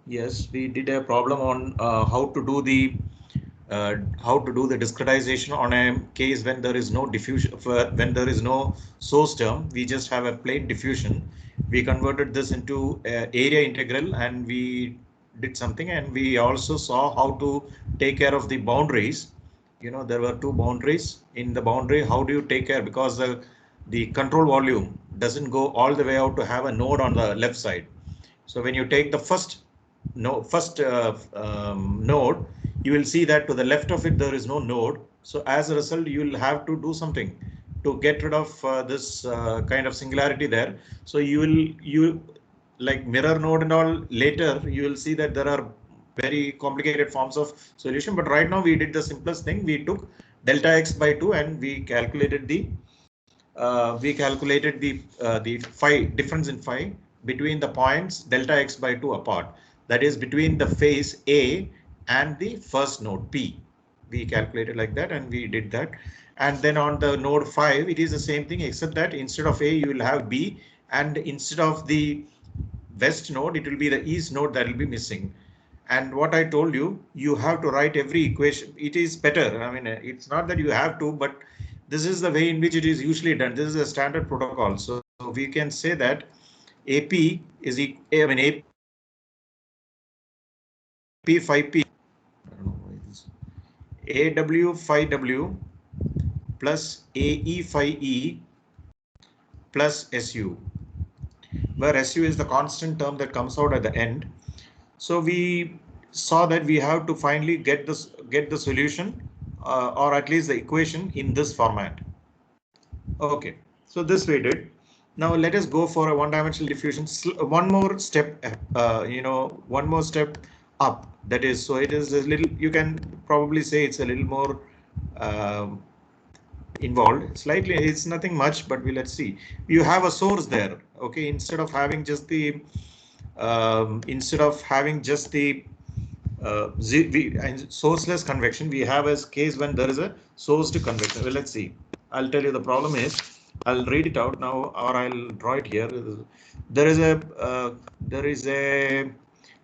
Yes, we did a problem on how to do the discretization on a case when there is no diffusion, when there is no source term. We just have a plain diffusion. We converted this into area integral, and we did something, and we also saw how to take care of the boundaries. There were two boundaries. In the boundary, how do you take care, because the control volume doesn't go all the way out to have a node on the left side. So when you take the first node, you will see that to the left of it there is no node. So as a result, you will have to do something to get rid of this kind of singularity there. So you like mirror node and all. Later you will see that there are very complicated forms of solution. But right now we did the simplest thing. We took delta x by 2 and we calculated the phi difference in phi between the points delta x by 2 apart. That is between the phase A and the first node P. We calculated like that and we did that. And then on the node 5, it is the same thing, except that instead of A, you will have B, and instead of the west node, it will be the east node that will be missing. And what I told you, you have to write every equation. It is better. I mean, it's not that you have to, but this is the way in which it is usually done. This is a standard protocol. So we can say that AP is, I mean, AP phi P, I don't know why this, AW phi W plus AE phi E plus SU, where SU is the constant term that comes out at the end. So we saw that we have to finally get the solution, or at least the equation in this format. Okay, so this we did. Now let us go for a one-dimensional diffusion. One more step, one more step up. That is, so it is a little. You can probably say it's a little more involved. Slightly, it's nothing much, but let's see. You have a source there. Okay, instead of having just the sourceless convection, we have a case when there is a sourced convection. Well, let's see. I'll tell you the problem is. I'll read it out now, or I'll draw it here. There is a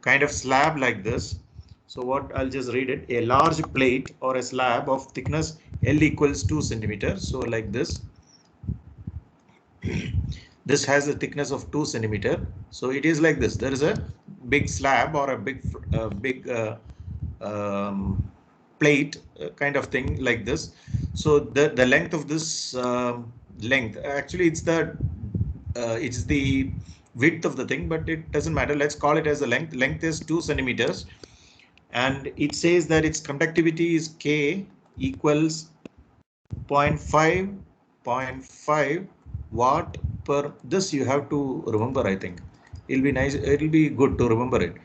kind of slab like this. So what, I'll just read it. A large plate or a slab of thickness L equals 2 centimeters. So like this. This has a thickness of 2 centimeter. So it is like this. There is a big slab or a big plate kind of thing like this. So the length of this length, actually it's the width of the thing, but it doesn't matter. Let's call it as the length. Length is 2 centimeters, and it says that its conductivity is K equals 0.5 watt per. This you have to remember. I think it'll be nice. It'll be good to remember it.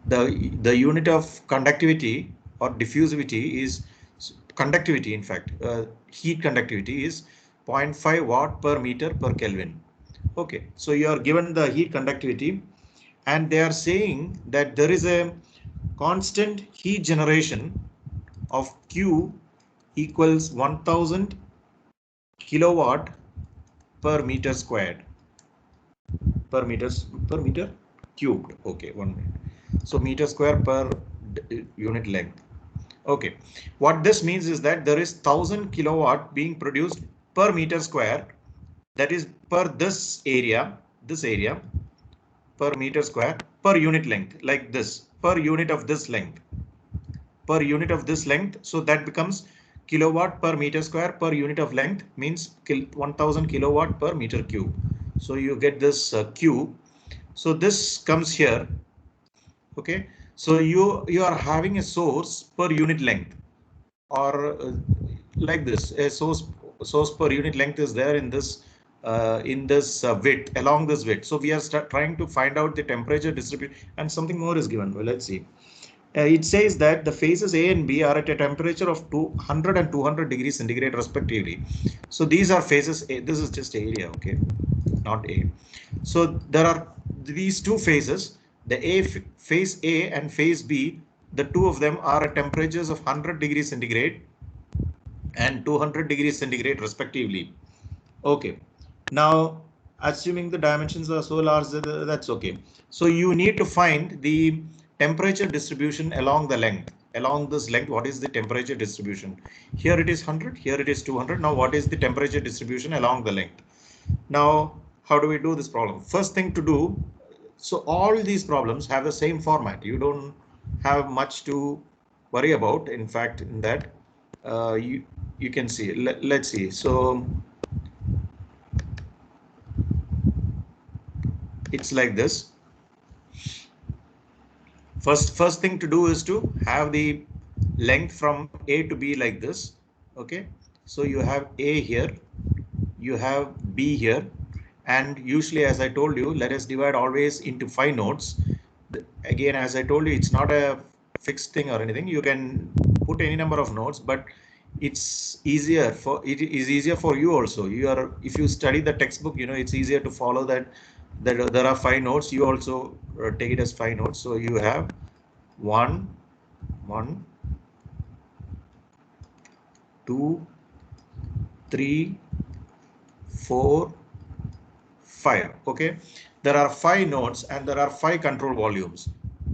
The unit of conductivity or diffusivity is conductivity. In fact, heat conductivity is 0.5 watt per meter per Kelvin. Okay, so you are given the heat conductivity, and they are saying that there is a constant heat generation of Q equals 1000 kilowatt per meter squared, per meter cubed. Okay, 1 minute. So meter square per unit length. Okay, what this means is that there is 1000 kilowatt being produced per meter square. That is per this area per meter square per unit length, like this, per unit of this length, per unit of this length. So that becomes kilowatt per meter square per unit of length, means 1000 kilowatt per meter cube. So you get this Q. So this comes here. Okay, so you are having a source per unit length, or like this, a source per unit length is there in this width, along this width. So we are trying to find out the temperature distribution, and something more is given. Well, let's see. It says that the phases A and B are at a temperature of 200 and 200 degrees centigrade respectively. So these are phases A. This is just area, okay, not A. So there are these two phases, the phase A and phase B. The two of them are at temperatures of 100 degrees centigrade and 200 degrees centigrade respectively. Okay, now assuming the dimensions are so large, that's okay. So you need to find the temperature distribution along the length. Along this length, what is the temperature distribution? Here it is 100, here it is 200. Now what is the temperature distribution along the length? Now, how do we do this problem? First thing to do, so all these problems have the same format. You don't have much to worry about. In fact, in that you can see. Let's see. So it's like this. First thing to do is to have the length from A to B like this. Okay, so you have A here, you have B here, and usually, as I told you, let us divide always into 5 nodes. Again, as I told you, it's not a fixed thing or anything. You can put any number of nodes, but it's easier for you also. If you study the textbook, you know, it's easier to follow that there are 5 nodes. You also take it as 5 nodes. So you have 1, 2, 3, 4, 5. Okay, there are 5 nodes and there are 5 control volumes.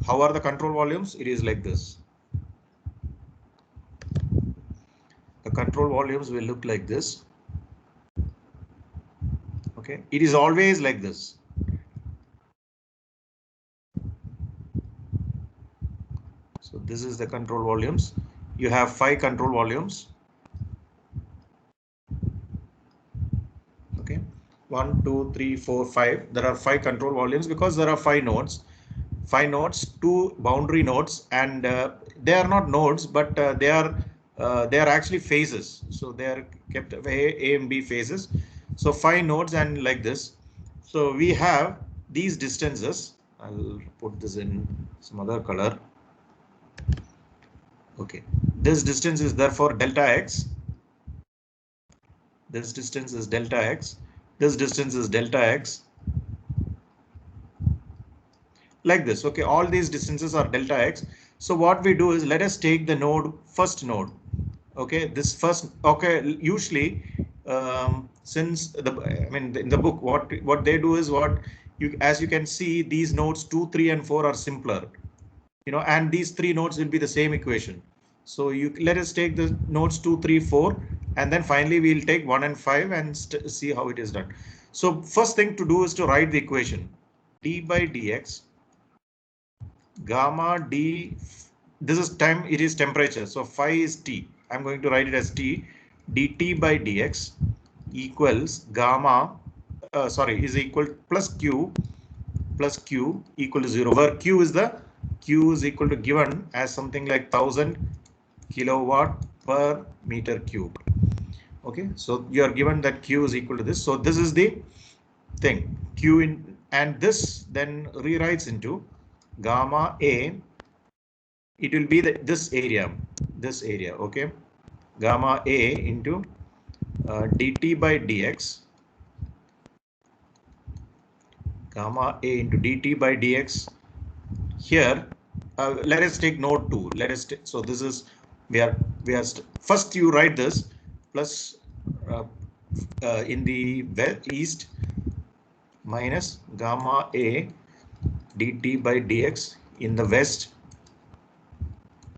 How are the control volumes? It is like this. The control volumes will look like this. Okay, it is always like this. So this is the control volumes. You have 5 control volumes. Okay, 1, 2, 3, 4, 5. There are 5 control volumes because there are 5 nodes. 5 nodes, 2 boundary nodes, and they are not nodes, but they are actually phases. So they are kept A and B phases. So 5 nodes and like this. So we have these distances. I'll put this in some other color. Okay, this distance is therefore delta x. This distance is delta x. This distance is delta x. Like this. Okay, all these distances are delta x. So what we do is, let us take the first node. Okay, this first. Okay, usually since in the book, what they do is, as you can see, these nodes 2, 3, and 4 are simpler. You know, and these 3 nodes will be the same equation. So let us take the nodes 2, 3, 4, and then finally we'll take 1 and 5 and see how it is done. So first thing to do is to write the equation. D by dx gamma d, this is time, it is temperature, so phi is T. I'm going to write it as T. dt by dx equals gamma is equal plus q equal to 0, where q is equal to given as something like 1000 kilowatt per meter cube. Okay, so you are given that q is equal to this. So this is the thing, q in, and this then rewrites into gamma A. It will be this area. Okay, gamma A into dt by dx, gamma A into dt by dx. Here, let us take node 2. So this is, we are first you write this plus in the east minus gamma A dt by dx in the west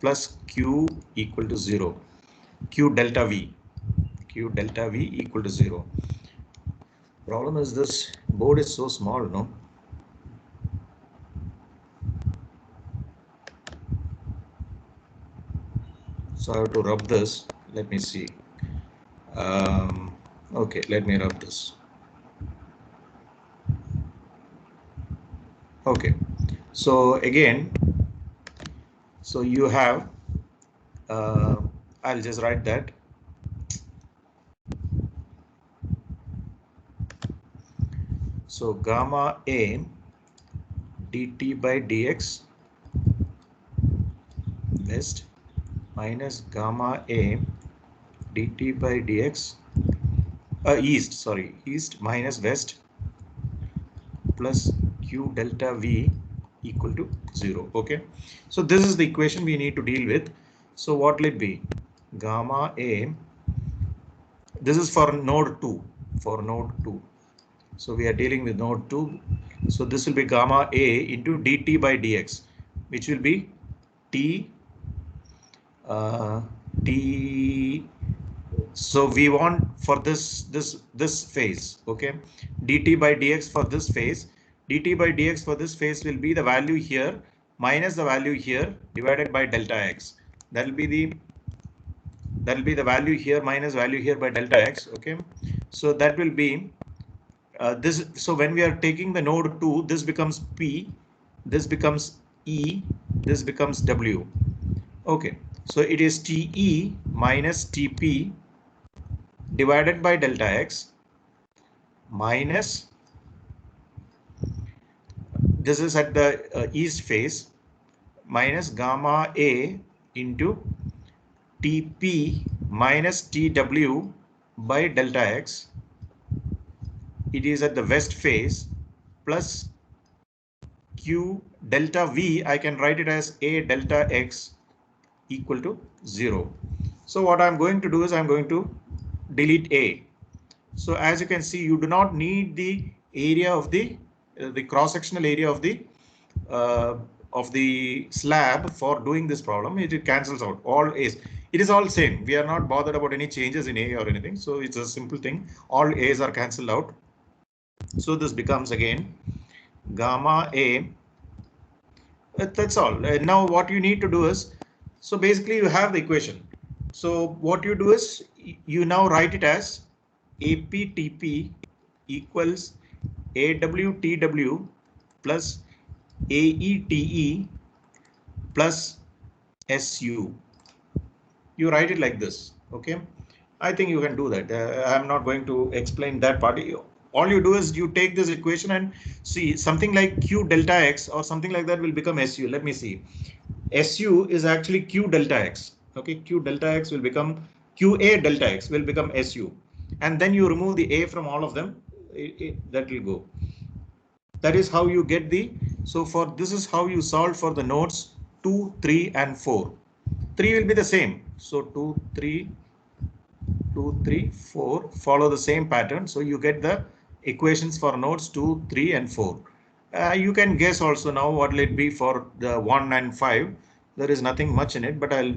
plus q equal to 0, q delta v equal to 0. Problem is, this board is so small, no? So I have to rub this. Let me see. Okay, let me rub this. Okay, so again, so you have, I'll just write that. So gamma A dt by dx west minus gamma A dt by dx east minus west plus q delta v equal to 0. Okay, so this is the equation we need to deal with. So what will it be? Gamma A, this is for node 2, so we are dealing with node 2. So this will be gamma A into dt by dx. which will be T T. So we want for this phase, okay, dt by dx for this phase, dt by dx for this phase will be the value here minus the value here divided by delta x. That will be the value here minus value here by delta x. Okay, so that will be this. So when we are taking the node 2, this becomes P, this becomes E, this becomes W. Okay, so it is TE minus TP divided by delta x minus, this is at the east phase, minus gamma A into TP minus TW by delta x. It is at the west phase plus Q delta V. I can write it as A delta x equal to 0. So what I'm going to do is I'm going to delete A. So as you can see, you do not need the area of the cross-sectional area of the slab for doing this problem. It cancels out all A's. It is all same. We are not bothered about any changes in A or anything. So it's a simple thing. All A's are cancelled out. So this becomes again gamma A. That's all. Now what you need to do is, so basically you have the equation. So what you do is you now write it as APTP equals AWTW plus AETE plus SU. You write it like this. Okay, I think you can do that. I'm not going to explain that part. All you do is you take this equation and see something like Q delta X or something like that will become SU. Let me see. SU is actually Q delta X. Okay, Q delta X will become QA delta X will become SU. And then you remove the A from all of them. That will go. That is how you get the, so for this is how you solve for the nodes 2, 3 and 4. 3 will be the same. So 2, 3, 4 follow the same pattern. So you get the equations for nodes 2, 3 and 4. You can guess also now what will it be for the 1 and 5. There is nothing much in it, but I'll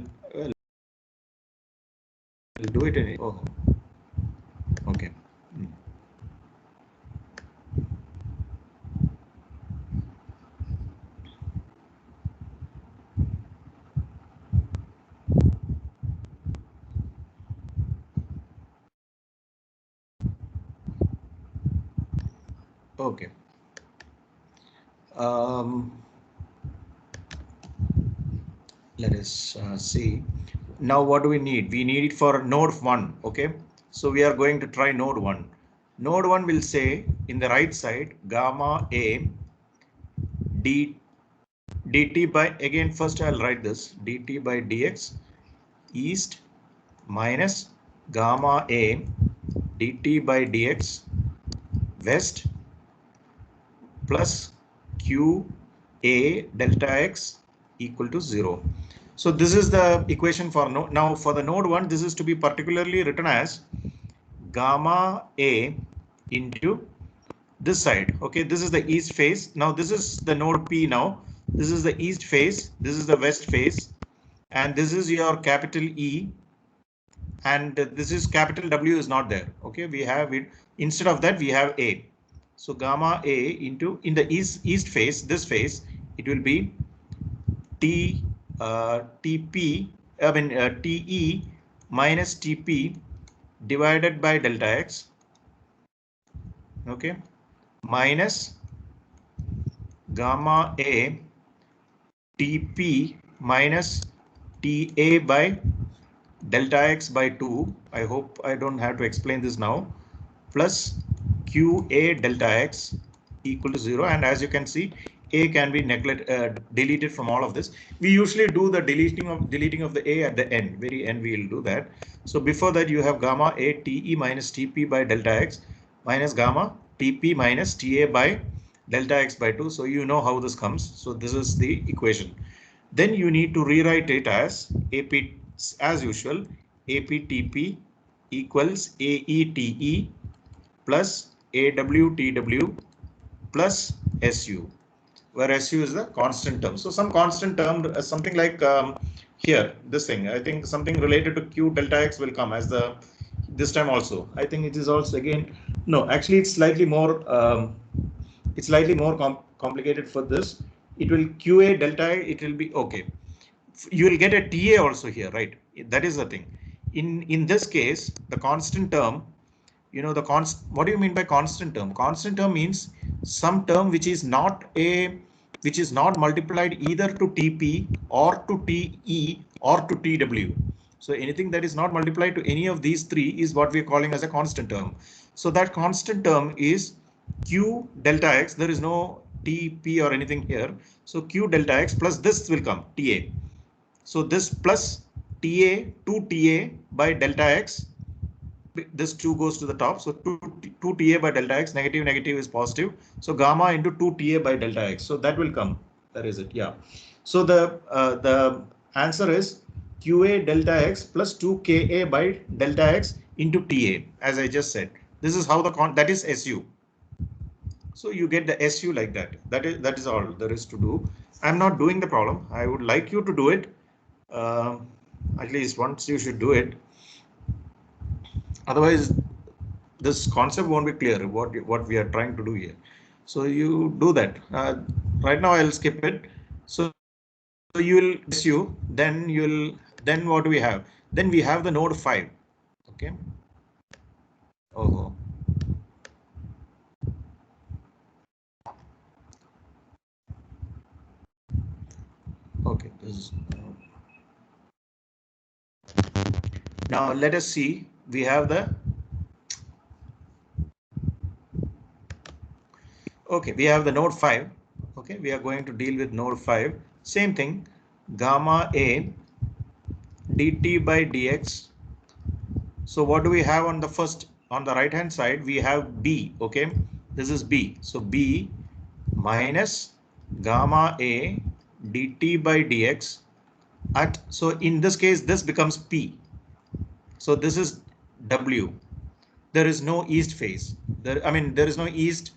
do it in. Oh, okay. Okay. Let us see. Now what do we need? We need it for node 1. Okay, so we are going to try node 1. Node 1 will say in the right side gamma A dt by, again first I'll write this, dt by dx east minus gamma A dt by dx west plus q a delta x equal to 0. So this is the equation for node. Now for the node 1, this is to be particularly written as gamma A into this side. Okay, this is the east face. Now this is the node P. Now this is the east face, this is the west face, and this is your capital E, and this is capital W is not there. Okay, we have it, instead of that we have A. So gamma A into, in the east face, this face, it will be TP, I mean TE minus TP divided by delta X. Okay, minus gamma A TP minus TA by delta X by 2. I hope I don't have to explain this now. Plus QA delta X equal to 0. And as you can see, A can be deleted from all of this. We usually do the deleting of the A at the end, very end we will do that. So before that you have gamma A TE minus TP by delta X minus gamma TP minus TA by delta X by 2. So you know how this comes. So this is the equation. Then you need to rewrite it as AP, as usual, APTP equals AETE plus AWTW plus SU. where SU is the constant term. So some constant term, something like here, this thing, I think something related to Q delta X will come as the, this time also. I think it is also again, no, actually it's slightly more, complicated for this. It will QA delta, it will be okay. You will get a TA also here, right? That is the thing. In this case, the constant term, you know, the what do you mean by constant term? Constant term means some term which is not multiplied either to TP or to TE or to TW. So anything that is not multiplied to any of these three is what we are calling as a constant term. So that constant term is Q delta X. There is no TP or anything here. So Q delta X plus this will come TA. So this plus TA 2TA by delta X, this 2 goes to the top. So 2 TA by delta X, negative is positive. So gamma into 2 TA by delta X. So that will come. That is it. Yeah. So the answer is QA delta X plus 2 KA by delta X into TA, as I just said. This is how that is SU. So you get the SU like that. That is all there is to do. I'm not doing the problem. I would like you to do it. At least once you should do it. Otherwise, this concept won't be clear what we are trying to do here. So you do that. Right now I'll skip it. So you will SU, then what do we have? Then we have the node 5. Okay. Oh. Okay. Now let us see. We have the we have the node 5. Okay, we are going to deal with node 5. Same thing, gamma A dt by dx. So what do we have on the right hand side? We have B. Okay, this is B. So B minus gamma A dt by dx so in this case this becomes P. So this is W. There is no east phase. There is no east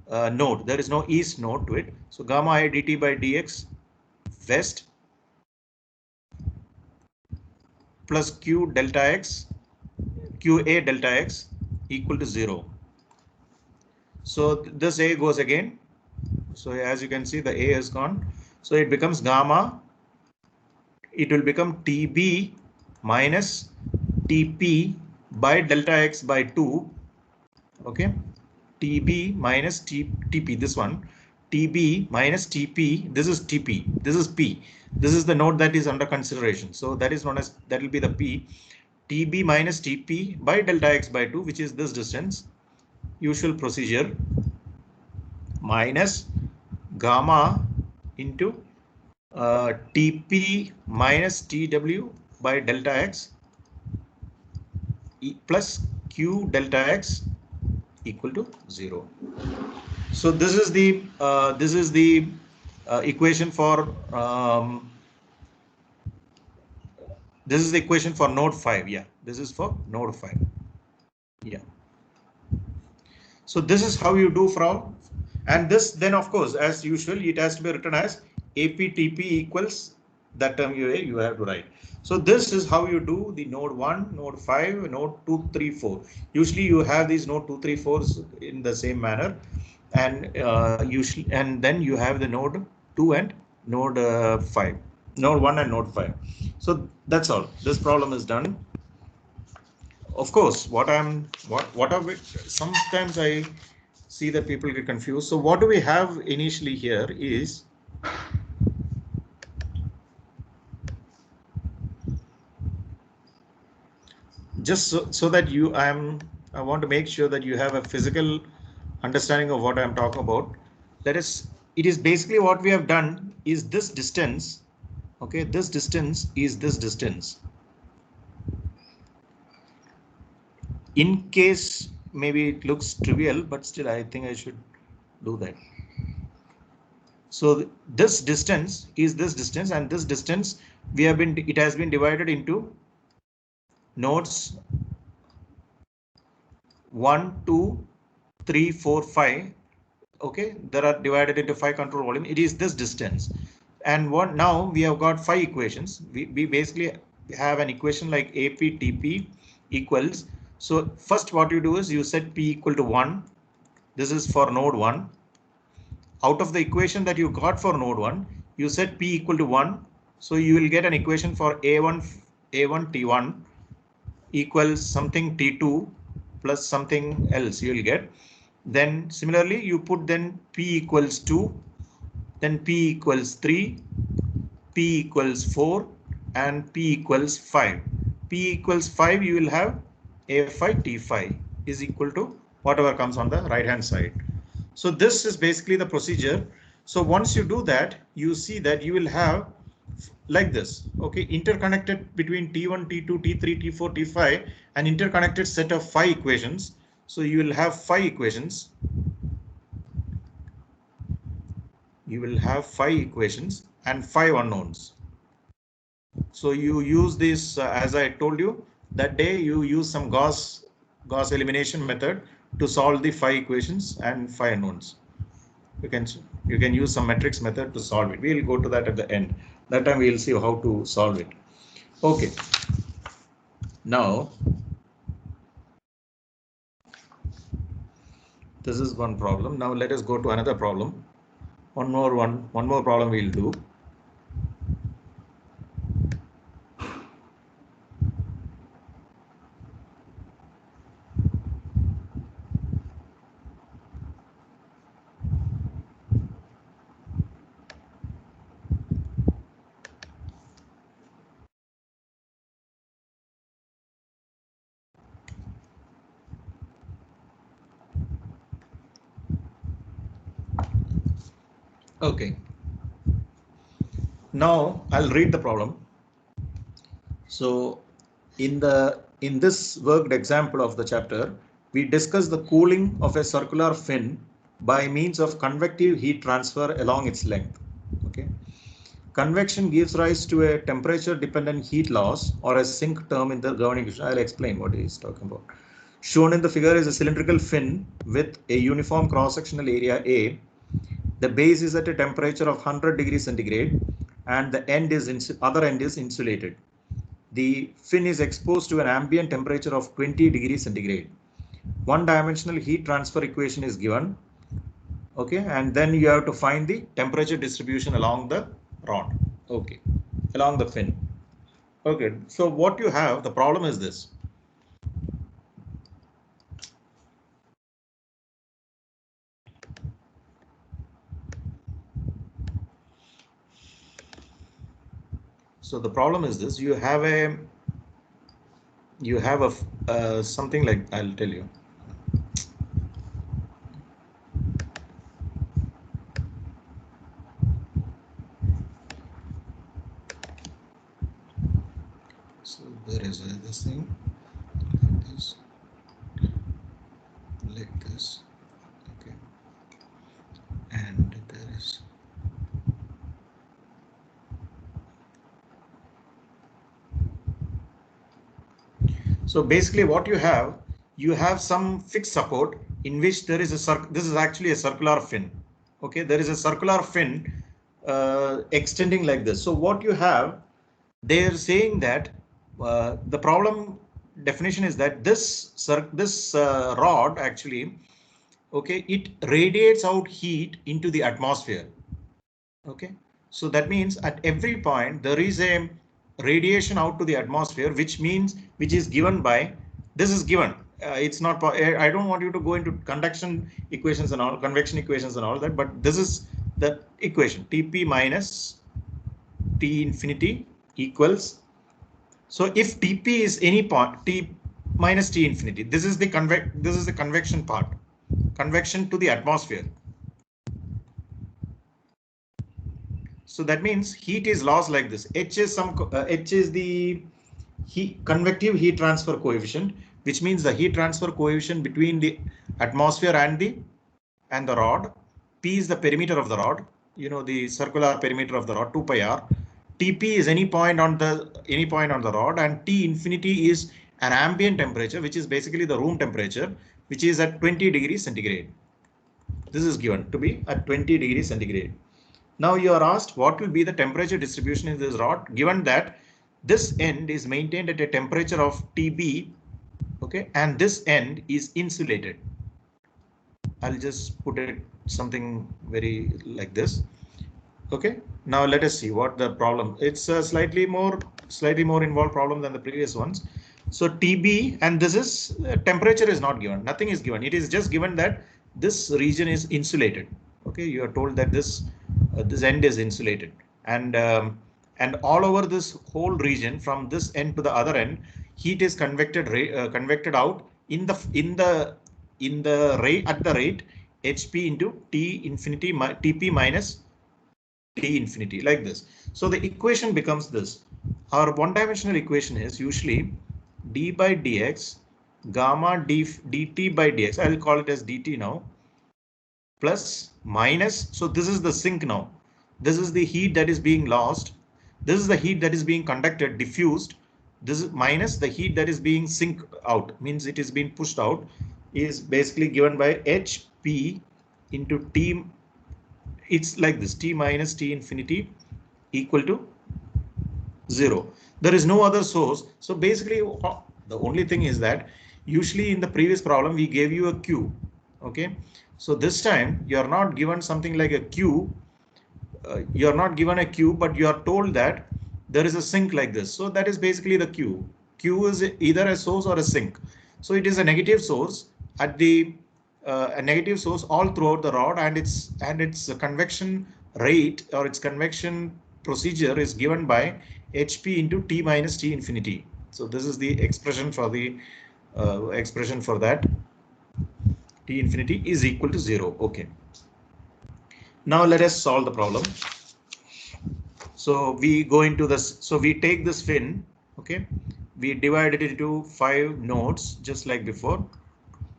node. There is no east node to it. So gamma I dt by dx west plus Q delta X, QA delta X equal to 0. So this A goes again. So as you can see, the A is gone. So it becomes gamma. It will become TB minus TP by delta X by 2. Okay. TB minus TP, this one. TB minus TP, this is TP, this is P. This is the node that is under consideration. So that is known as, that will be the P. TB minus TP by delta X by 2, which is this distance. Usual procedure. Minus gamma into TP minus TW by delta X plus Q delta X equal to 0. So this is the equation for this is the equation for node 5. Yeah, this is for node 5. Yeah. So this is how you do from, and this then of course as usual it has to be written as APTP equals that term you have to write. So this is how you do the node 1, node 5, node 2, 3, 4. Usually you have these node 2, 3, 4s in the same manner, and usually, and then you have the node 2 and node 5, node 1 and node 5. So that's all. This problem is done. Of course, sometimes I see that people get confused. So what do we have initially here is just so that I want to make sure that you have a physical understanding of what I'm talking about. That is, it is basically what we have done is this distance. Okay, this distance is this distance. In case maybe it looks trivial, but still I think I should do that. So this distance is this distance, and this distance it has been divided into nodes 1, 2, 3, 4, 5. Okay, there are divided into 5 control volume. It is this distance. And what now we have got 5 equations. We basically have an equation like APTP equals. So first what you do is you set P equal to 1. This is for node 1. Out of the equation that you got for node 1, you set P equal to 1. So you will get an equation for A1 T1 equals something T2 plus something else you will get. Then similarly you put then P equals 2, then P equals 3, P equals 4 and P equals 5. P equals 5 you will have A5 T5 is equal to whatever comes on the right hand side. So this is basically the procedure. So once you do that, you see that you will have like this, okay, interconnected between T1, T2, T3, T4, T5, an interconnected set of 5 equations. So you will have 5 equations. You will have 5 equations and 5 unknowns. So you use this, as I told you that day, you use some Gauss elimination method to solve the 5 equations and 5 unknowns. You can use some matrix method to solve it. We'll go to that at the end. That time we'll see how to solve it. Okay. Now this is one problem. Now let us go to another problem. One more problem we'll do. Okay. Now I'll read the problem. So in this worked example of the chapter, we discuss the cooling of a circular fin by means of convective heat transfer along its length. Okay. Convection gives rise to a temperature dependent heat loss or a sink term in the governing equation. I'll explain what he's talking about. Shown in the figure is a cylindrical fin with a uniform cross-sectional area A. The base is at a temperature of 100 degrees centigrade and the other end is insulated. The fin is exposed to an ambient temperature of 20 degrees centigrade. One dimensional heat transfer equation is given. Okay, and then you have to find the temperature distribution along the rod. Okay, along the fin. Okay, so what you have, the problem is this. So the problem is this, you have something like, I'll tell you. So there is this thing like this, okay, and there is so basically what you have some fixed support in which there is this is actually a circular fin. Okay, there is a circular fin extending like this. So what you have, they're saying that the problem definition is that this rod actually, okay, it radiates out heat into the atmosphere. Okay, so that means at every point there is a radiation out to the atmosphere, which is given by, this is given. It's not, I don't want you to go into conduction equations and all, convection equations and all that, but this is the equation, Tp minus T infinity equals. So if Tp is any part, T minus T infinity, this is the convection part, convection to the atmosphere. So that means heat is lost like this. H is the convective heat transfer coefficient, which means the heat transfer coefficient between the atmosphere and the rod. P is the perimeter of the rod. You know, the circular perimeter of the rod, 2 pi r. Tp is any point on the rod, and T infinity is an ambient temperature, which is basically the room temperature, which is at 20 degrees centigrade. This is given to be at 20 degrees centigrade. Now you are asked what will be the temperature distribution in this rod, given that this end is maintained at a temperature of TB, okay, and this end is insulated. I'll just put it something very like this. Okay, now let us see what the problem. It's a slightly more involved problem than the previous ones. So TB, and this is temperature is not given. Nothing is given. It is just given that this region is insulated. Okay, you are told that this end is insulated, and all over this whole region from this end to the other end, heat is convected out in the rate at the rate HP into T infinity TP minus T infinity, like this. So the equation becomes this. Our one-dimensional equation is usually d by dx gamma dt by dx. I will call it as dt now, plus minus. So this is the sink now. This is the heat that is being lost. This is the heat that is being conducted, diffused. This is minus the heat that is being sink out, means it is being pushed out, is basically given by HP into T. It's like this, T minus T infinity equal to 0. There is no other source. So basically the only thing is that usually in the previous problem we gave you a Q. Okay, so this time you are not given something like a Q. You are not given a Q, but you are told that there is a sink like this. So that is basically the Q. Q is either a source or a sink. So it is a negative source at the a negative source all throughout the rod, and its convection rate or its convection procedure is given by HP into T minus T infinity. So this is the expression for the expression for that. T infinity is equal to 0. Okay. Now let us solve the problem. So we go into this. So we take this fin. Okay. We divide it into 5 nodes, just like before.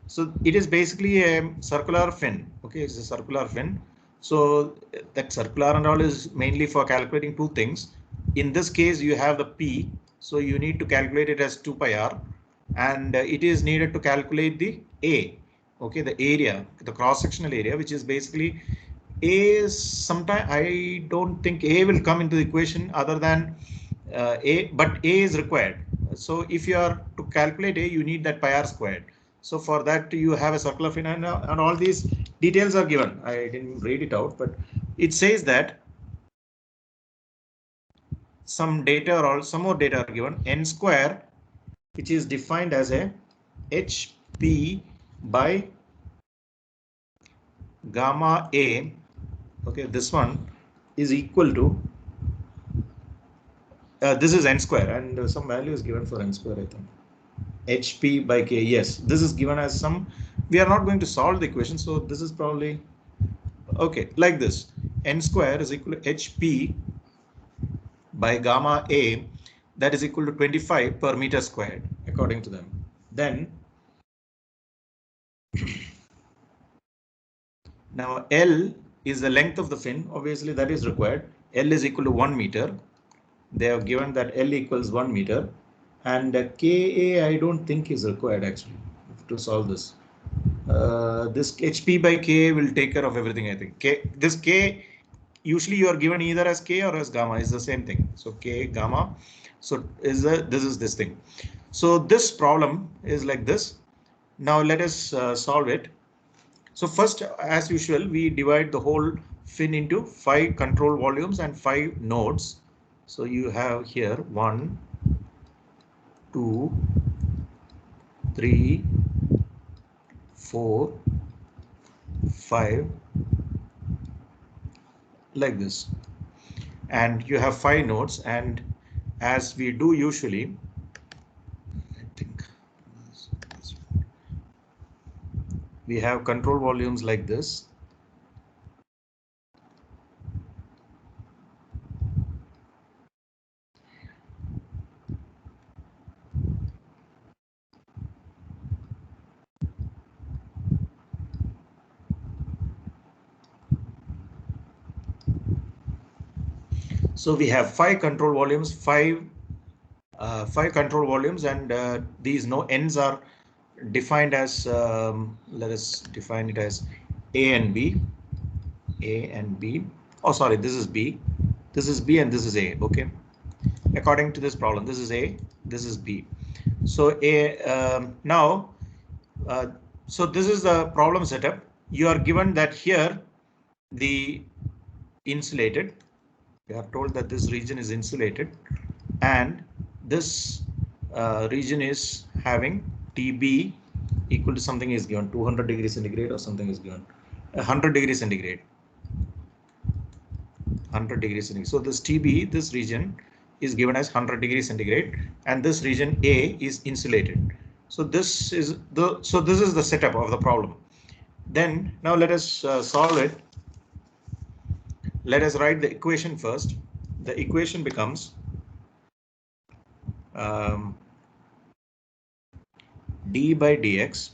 So it is basically a circular fin. Okay, it's a circular fin. So that circular and all is mainly for calculating two things. In this case, you have the P. So you need to calculate it as 2 pi r, and it is needed to calculate the A. Okay, the area, the cross-sectional area, which is basically A is sometime, I don't think A will come into the equation other than A, but A is required. So if you are to calculate A, you need that pi r squared. So for that you have a circular fin, and all these details are given. I didn't read it out, but it says that some data or some more data are given. N square, which is defined as a HP by gamma A. Okay, this one is equal to this is N square, and some value is given for N square, I think. HP by K. Yes, this is given as some. We are not going to solve the equation, so this is probably okay like this. N square is equal to HP by gamma A, that is equal to 25 per meter squared according to them. Then now L is the length of the fin. Obviously that is required. L is equal to 1 meter. They have given that L equals 1 meter, and Ka I don't think is required actually to solve this. This HP by K will take care of everything, I think. This K, usually you are given either as K or as gamma, is the same thing. So K gamma, so this is this thing. So this problem is like this. Now let us solve it. So first, as usual, we divide the whole fin into 5 control volumes and 5 nodes. So you have here 1, 2, 3, 4, 5, like this, and you have 5 nodes, and as we do usually, I think we have control volumes like this. So we have 5 control volumes, 5 control volumes, and these ends are defined as let us define it as A and B, A and B. Oh, sorry, this is B. This is B and this is A. Okay. According to this problem, this is A, this is B. So now, so this is the problem setup. You are given that here the insulated. You are told that this region is insulated, and this region is having TB equal to something is given 200 degrees centigrade or something is given 100 degrees centigrade. 100 degrees centigrade. So this TB, this region is given as 100 degrees centigrade, and this region A is insulated. So this is the setup of the problem. Then now let us solve it. Let us write the equation first. The equation becomes d by dx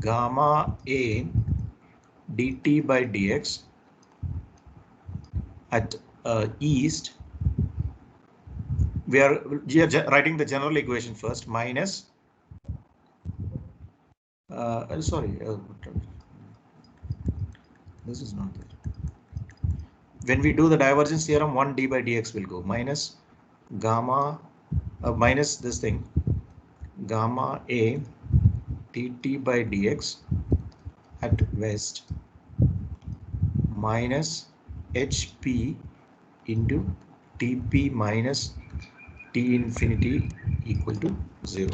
gamma A dt by dx at east. We are writing the general equation first, minus this is not there. When we do the divergence theorem, 1 d by dx will go minus gamma minus this thing, gamma A dt by dx at west minus HP into TP minus T infinity equal to 0.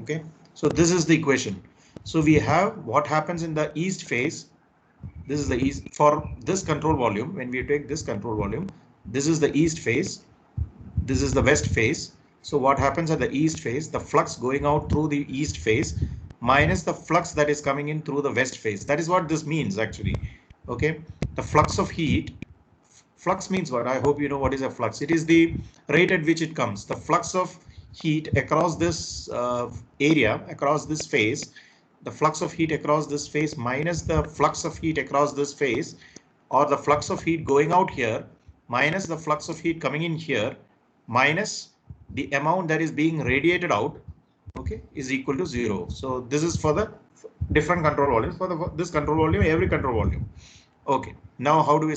Okay, so this is the equation. So we have what happens in the east phase. This is the east for this control volume. When we take this control volume, this is the east phase. This is the west phase. So what happens at the east phase? The flux going out through the east phase minus the flux that is coming in through the west phase. That is what this means actually. Okay, the flux of heat. Flux means what? I hope you know what is a flux. It is the rate at which it comes. The flux of heat across this area, across this phase, the flux of heat across this phase minus the flux of heat across this phase, or the flux of heat going out here minus the flux of heat coming in here, minus the amount that is being radiated out, okay, is equal to 0. So this is for the different control volumes. For this control volume, every control volume. Okay, now how do we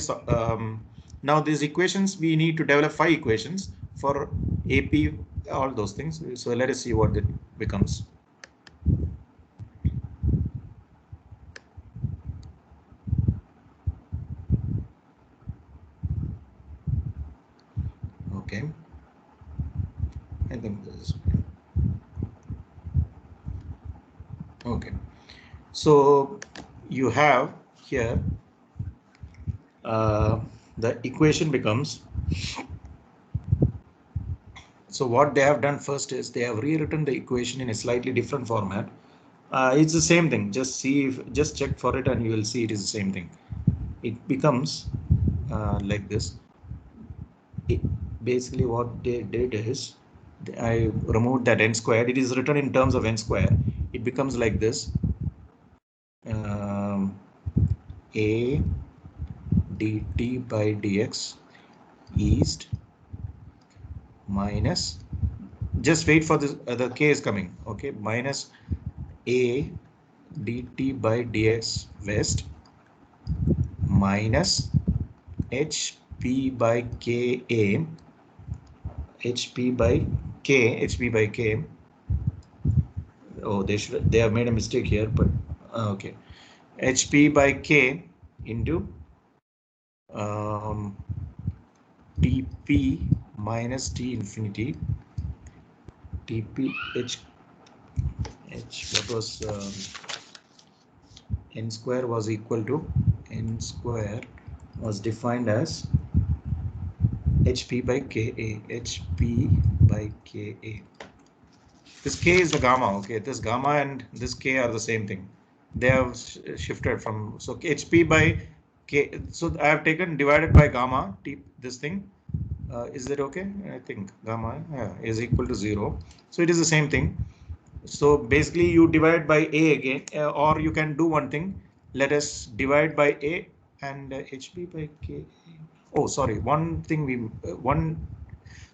now these equations, we need to develop 5 equations for AP, all those things. So let us see what it becomes. Okay, I think this is okay. So you have here the equation becomes, so what they have done first is they have rewritten the equation in a slightly different format. It's the same thing. Just see if, just check for it and you will see it is the same thing. It becomes like this. Basically what they did is I removed that n squared. It is written in terms of n square. It becomes like this. A dt by dx east minus, just wait for this, the k is coming, okay, minus A dt by dx west minus HP by KA, HP by K. Oh, they have made a mistake here, but okay, HP by K into TP minus T infinity, TP H what was n square was equal to, n square was defined as HP by KA, HP by KA. This K is the gamma, okay, this gamma and this K are the same thing. They have shifted from, so HP by K, so I have taken divided by gamma, this thing. Is that okay? I think gamma is equal to 0. So it is the same thing. So basically you divide by A again, or you can do one thing. Let us divide by A and HP by K. Oh, sorry, one thing we,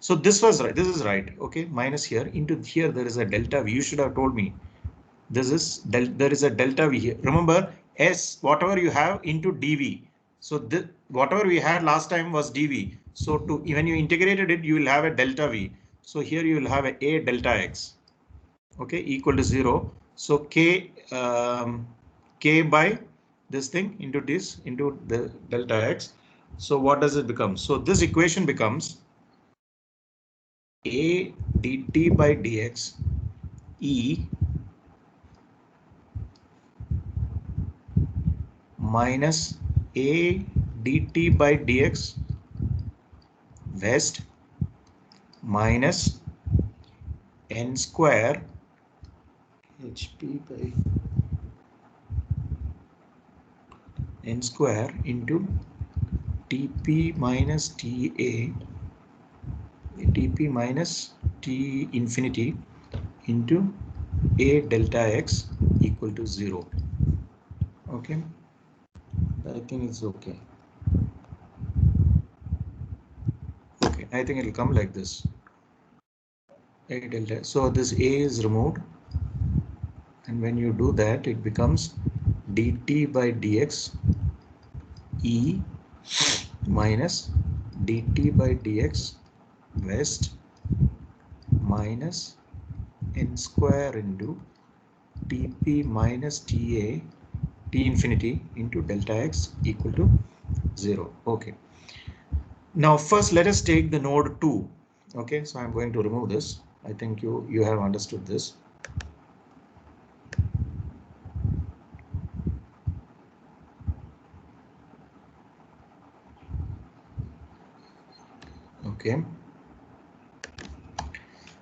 so this was right, this is right, okay, minus here, into here there is a delta V. You should have told me. This is there is a delta V here. Remember S, whatever you have into dV. So whatever we had last time was dV. So when you integrated it, you will have a delta V. So here you will have a delta X. Okay, equal to 0. So K by this thing into this into the delta X. So what does it become? So this equation becomes A dt by dx E minus A dt by dx west minus n square HP by n square into TP minus TA TP minus T infinity into A delta X equal to 0. Okay, I think it's okay. Okay, I think it'll come like this. A delta. So this A is removed, and when you do that, it becomes dt by dx E minus dt by dx west minus n square into Tp minus Ta T infinity into delta X equal to 0. Okay. Now first let us take the node 2. Okay, so I'm going to remove this. I think you have understood this. Okay.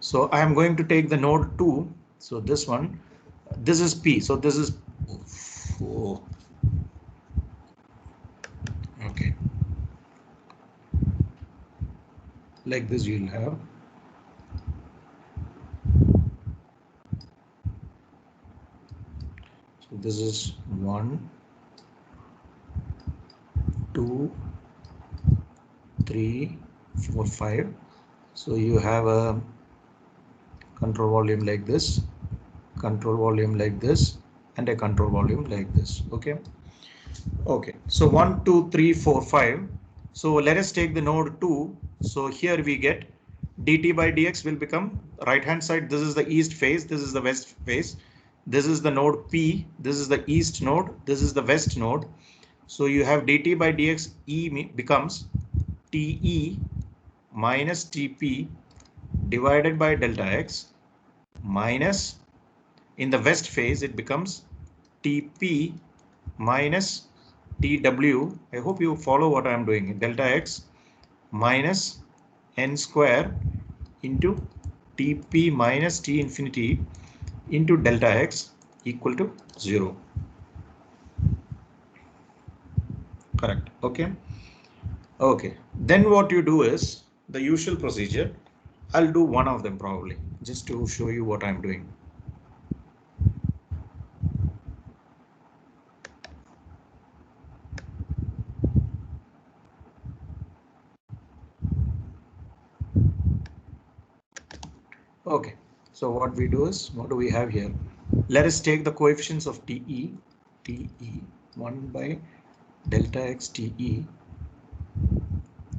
So I am going to take the node 2. So this one, this is P. So this is oh. Okay. Like this you'll have. So this is 1, 2, 3, 4, 5. So you have a control volume like this, control volume like this, and a control volume like this. Okay. Okay. So 1, 2, 3, 4, 5. So let us take the node 2. So here we get dt by dx will become right hand side. This is the east face. This is the west face. This is the node P. This is the east node. This is the west node. So you have dt by dx E becomes Te minus Tp divided by delta x minus, in the west phase it becomes Tp minus Tw. I hope you follow what I am doing. Delta x minus n square into Tp minus T infinity into delta x equal to 0. Correct. Okay. Okay. Then what you do is the usual procedure. I'll do one of them probably just to show you what I'm doing. Okay, so what we do is, what do we have here? Let us take the coefficients of TE 1 by delta x TE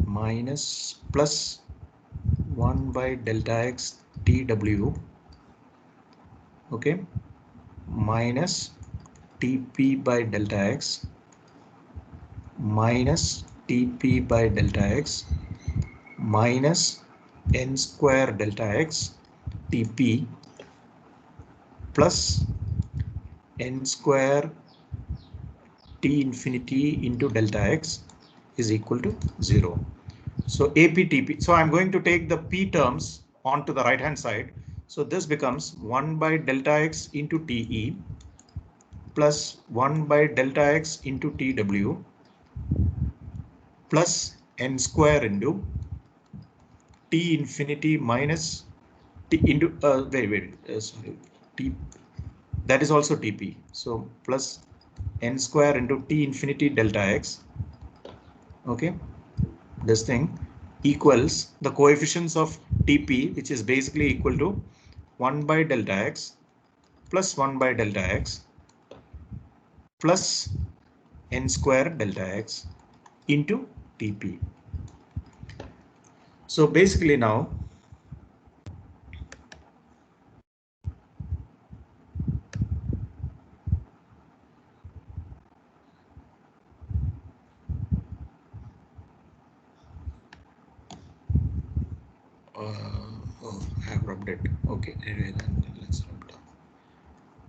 minus plus 1 by delta x TW, okay, minus TP by delta x minus TP by delta x minus n square delta x TP plus n square T infinity into delta x is equal to 0. So APTP. So I'm going to take the P terms onto the right hand side. So this becomes 1 by delta x into TE plus 1 by delta x into TW plus n square into T infinity minus T into sorry, T, that is also TP. So plus n square into T infinity delta x. Okay, this thing equals the coefficients of TP, which is basically equal to 1 by delta x plus 1 by delta x plus n square delta x into Tp. So basically now oh, I have rubbed it. Okay, anyway, then let's rub it down.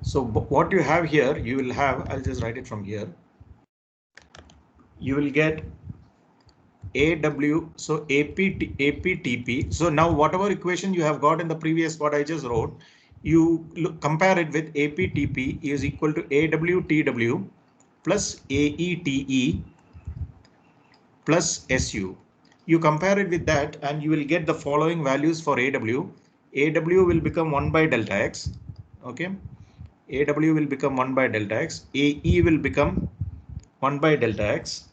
So what you have here, you will have, I'll just write it from here. You will get AW, so APTP. So now whatever equation you have got in the previous, what I just wrote, you compare it with APTP is equal to AWTW plus AETE plus SU. You compare it with that and you will get the following values for AW. AW will become 1 by delta x. Okay. AW will become 1 by delta x. AE will become 1 by delta x.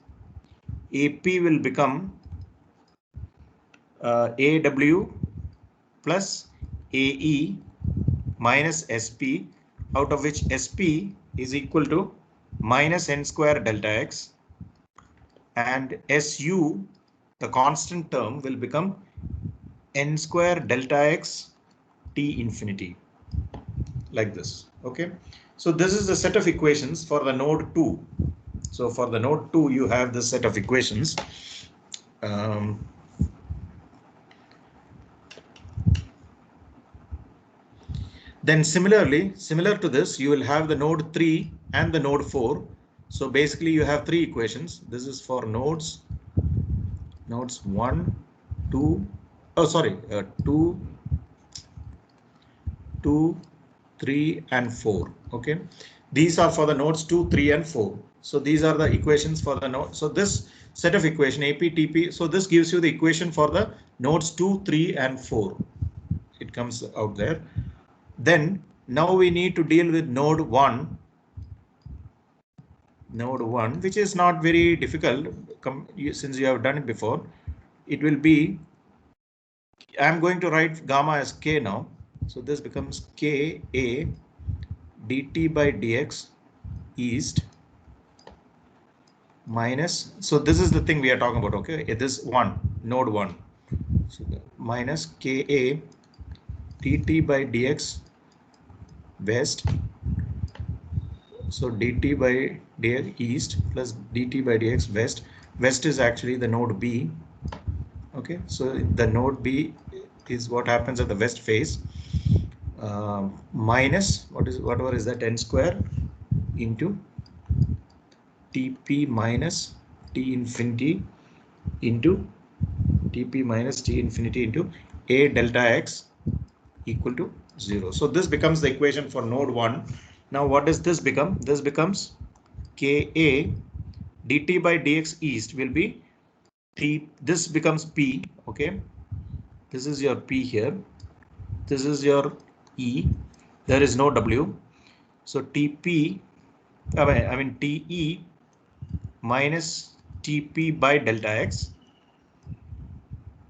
AP will become AW plus AE minus SP, out of which SP is equal to minus n square delta x, and SU, the constant term, will become n square delta x T infinity, like this. Okay, so this is the set of equations for the node 2. So for the node 2 you have this set of equations. Then similarly, similar to this, you will have the node 3 and the node 4. So basically you have three equations. This is for nodes 1, 2, 2, 2, 3 and 4. Okay, these are for the nodes 2, 3 and 4. So these are the equations for the node. So this set of equation APTP, so this gives you the equation for the nodes 2, 3 and 4. It comes out there. Then now we need to deal with node 1, which is not very difficult since you have done it before. It will be, I'm going to write gamma as k now. So this becomes Ka dt by dx east minus, so this is the thing we are talking about. Okay, this one, node 1. So minus Ka dt by dx west. So dt by dx east plus dt by dx west. West is actually the node B. Okay, so the node B is what happens at the west face. Minus whatever is that n square into Tp minus T infinity into Tp minus T infinity into A delta x equal to 0. So this becomes the equation for node 1. Now what does this become? This becomes Ka dt by dx east will be T, this becomes P. Okay, this is your P here, this is your E, there is no W. So Tp, I mean Te minus Tp by delta x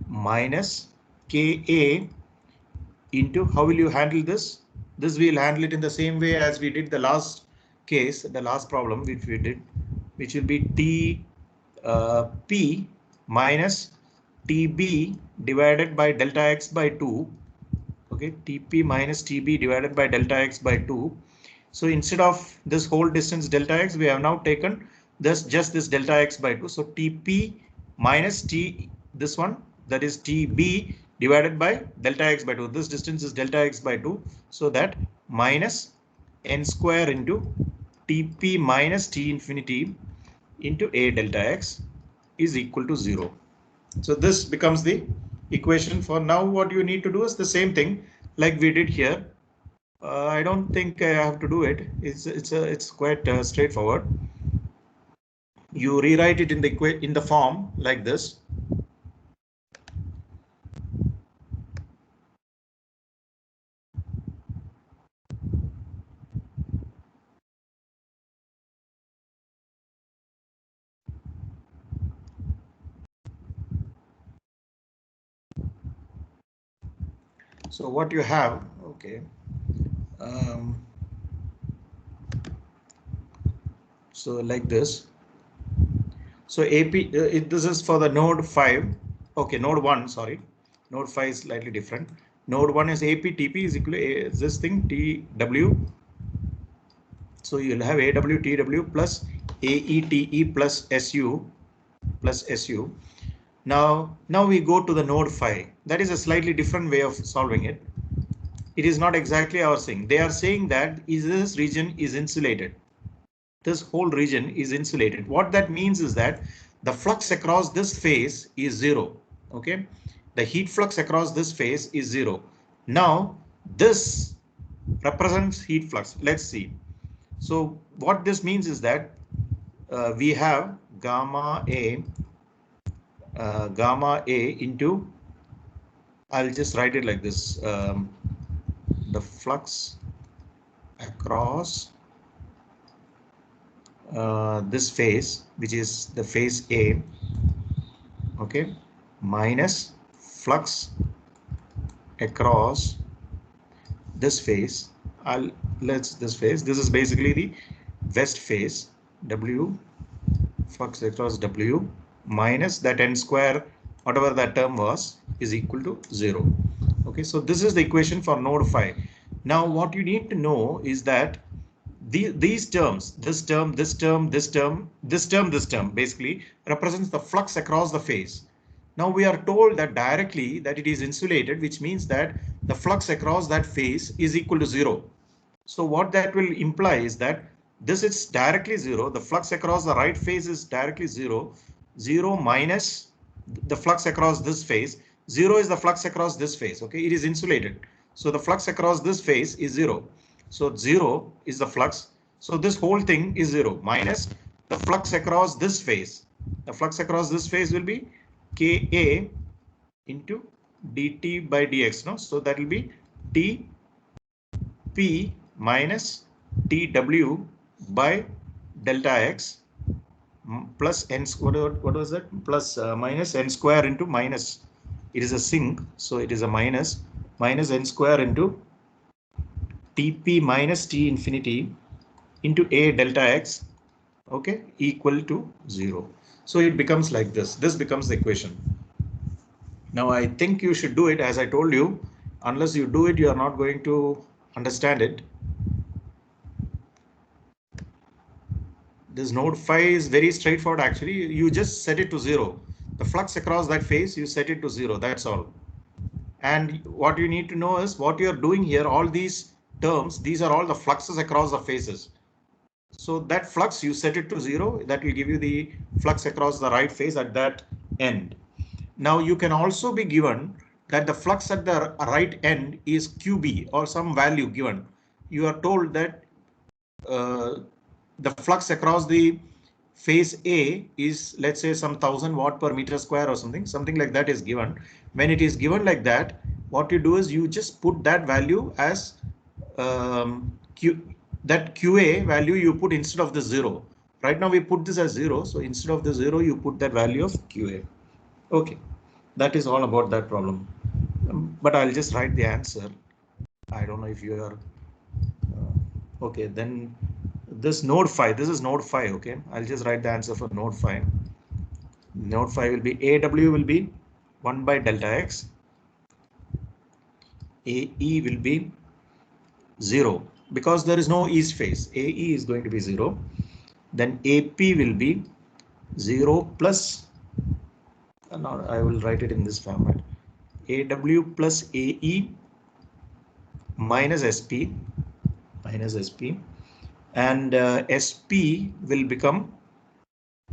minus Ka into, how will you handle this? This we will handle it in the same way as we did the last case, the last problem which we did, which will be P minus Tb divided by delta x by 2. Okay, Tp minus Tb divided by delta x by 2. So instead of this whole distance delta x, we have now taken this, just this delta x by 2. So Tp minus T, this one, that is Tb divided by delta x by 2. This distance is delta x by 2. So that minus n square into Tp minus T infinity into A delta x is equal to 0. So this becomes the equation for now. What you need to do is the same thing like we did here. I don't think I have to do it. It's quite straightforward. You rewrite it in the form like this. So what you have, okay. So like this. So AP, this is for the node 5. Okay, node 1, sorry. Node 5 is slightly different. Node 1 is AP TP is equal to this thing TW. So you'll have AW TW plus AETE plus SU. Now we go to the node 5. That is a slightly different way of solving it. It is not exactly our thing. They are saying that this region is insulated. This whole region is insulated. What that means is that the flux across this phase is 0. Okay, the heat flux across this phase is 0. Now this represents heat flux. Let's see. So what this means is that we have gamma A into, I'll just write it like this, the flux across this phase, which is the phase A, okay, minus flux across this phase. This phase, this is basically the west phase, W, flux across W minus that n square, whatever that term was, is equal to 0. Okay, so this is the equation for node 5. Now what you need to know is that these terms, this term, basically represents the flux across the phase. Now we are told that directly that it is insulated, which means that the flux across that phase is equal to 0. So what that will imply is that this is directly 0. The flux across the right phase is directly 0. 0 minus the flux across this phase. 0 is the flux across this phase. Okay, it is insulated. So the flux across this phase is 0. So 0 is the flux. So this whole thing is 0 minus the flux across this phase. The flux across this phase will be Ka into dt by dx. No, so that will be Tp minus Tw by delta x plus n, what was that, plus minus n square into minus, it is a sink, so it is a minus n square into Tp minus T infinity into A delta x, okay, equal to 0. So it becomes like this. This becomes the equation. Now I think you should do it as I told you. Unless you do it, you are not going to understand it. This node 5 is very straightforward actually. You just set it to 0. The flux across that phase, you set it to 0. That's all. And what you need to know is what you are doing here, all these terms, these are all the fluxes across the phases. So that flux, you set it to 0. That will give you the flux across the right phase at that end. Now you can also be given that the flux at the right end is QB or some value given. You are told that the flux across the phase A is, let's say, some 1000 watt per meter square or something like that is given. When it is given like that, what you do is you just put that value as that QA value you put instead of the 0. Right now we put this as 0, so instead of the 0 you put that value of QA. Okay, that is all about that problem. But I'll just write the answer. I don't know if you are okay. Then this node 5, this is node 5. Okay, I'll just write the answer for node 5. Node 5 will be AW will be 1 by delta x. AE will be 0 because there is no east phase. AE is going to be 0. Then AP will be 0 plus, now I will write it in this format, AW plus AE minus SP and SP will become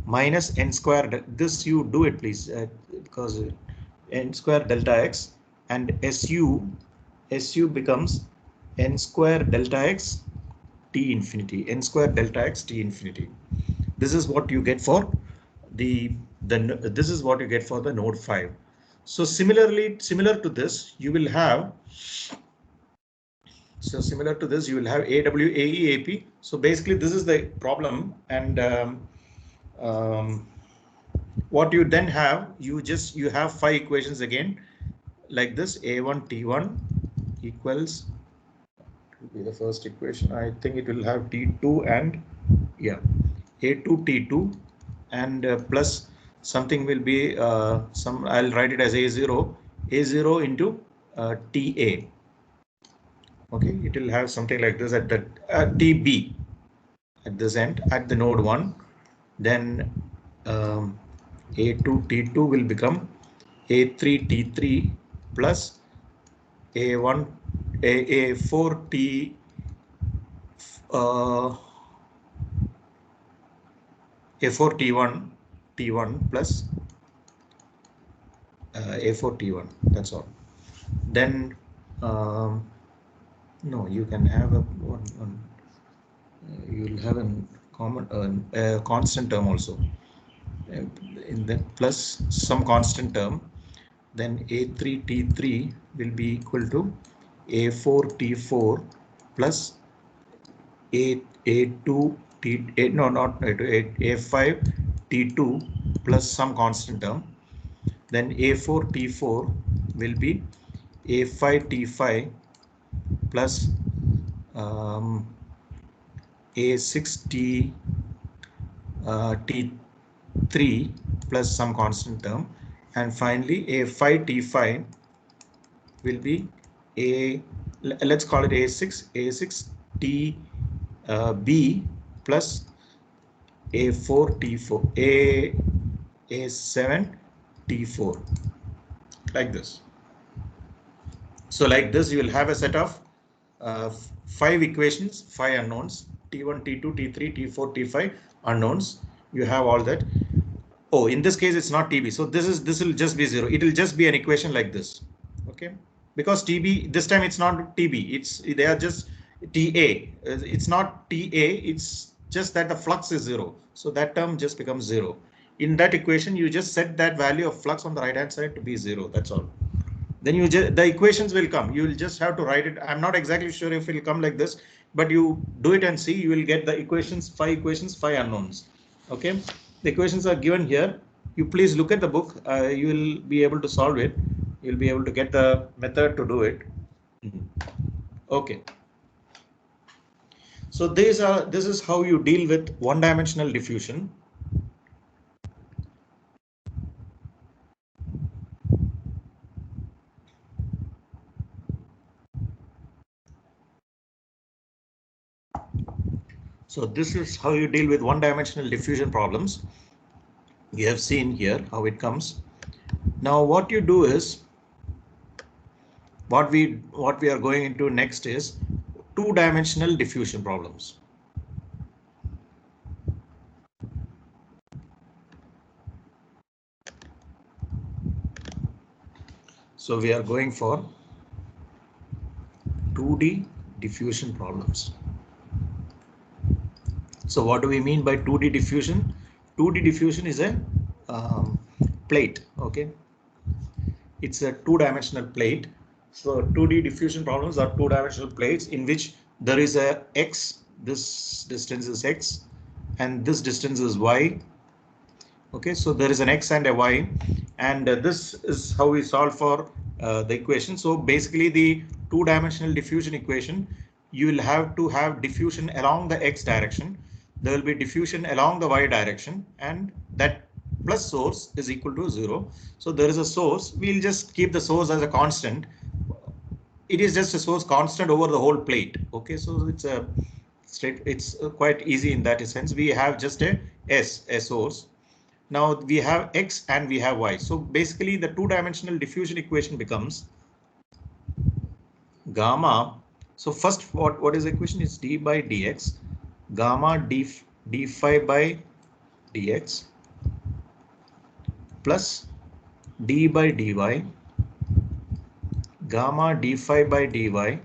minus n square. This you do it please because n square delta x, and SU becomes n square delta x T infinity, n square delta x T infinity. This is what you get for this is what you get for the node 5. So similar to this, you will have AW, AE, AP. So basically this is the problem, and what you then have, you have 5 equations again like this. A1 T1 equals, will be the first equation. I think it will have T2 and yeah, A2 T2 and plus something will be some, I'll write it as A0 into TA. Okay, it will have something like this at the TB at this end at the node 1. Then A2 T2 will become A3 T3 plus A1 A4 T A4 T1 plus A4 T1. That's all. Then no, you can have a one you will have a common constant term also in that plus some constant term. Then A3 T3 will be equal to A4 T4 plus A2 T no not A2 A5 T2 plus some constant term. Then A4 T4 will be A5 T5 plus A6 T3 plus some constant term, and finally A5 T5 will be let's call it A6 T B plus A4 T4 A7 T4, like this. So like this, you will have a set of 5 equations, 5 unknowns, T1, T2, T3, T4, T5 unknowns. You have all that. Oh, in this case, it's not TB. So this will just be 0. It will just be an equation like this. Okay, because TB this time it's not TB. They are just TA. It's not TA. It's just that the flux is 0. So that term just becomes 0. In that equation, you just set that value of flux on the right hand side to be 0. That's all. Then the equations will come. You will just have to write it. I'm not exactly sure if it will come like this, but you do it and see. You will get the equations, 5 equations, 5 unknowns. Okay, the equations are given here. You please look at the book. You will be able to solve it. You'll be able to get the method to do it. Okay. So this is how you deal with one-dimensional diffusion. So this is how you deal with one-dimensional diffusion problems. We have seen here how it comes. Now what you do is, what we are going into next is two-dimensional diffusion problems. So we are going for 2D diffusion problems. So what do we mean by 2D diffusion? 2D diffusion is a plate. Okay, it's a two-dimensional plate. So 2D diffusion problems are two-dimensional plates in which there is a x, this distance is x, and this distance is y. Okay, so there is an x and a y, and this is how we solve for the equation. So basically, the two-dimensional diffusion equation, you will have to have diffusion along the x direction. There will be diffusion along the y direction, and that plus source is equal to 0. So there is a source. We'll just keep the source as a constant. It is just a source constant over the whole plate. Okay, so it's a straight. It's quite easy in that sense. We have just a source. Now we have x and we have y. So basically the two-dimensional diffusion equation becomes gamma. So first, what is the equation? Is d by dx, gamma d phi by dx plus d by dy, gamma d phi by dy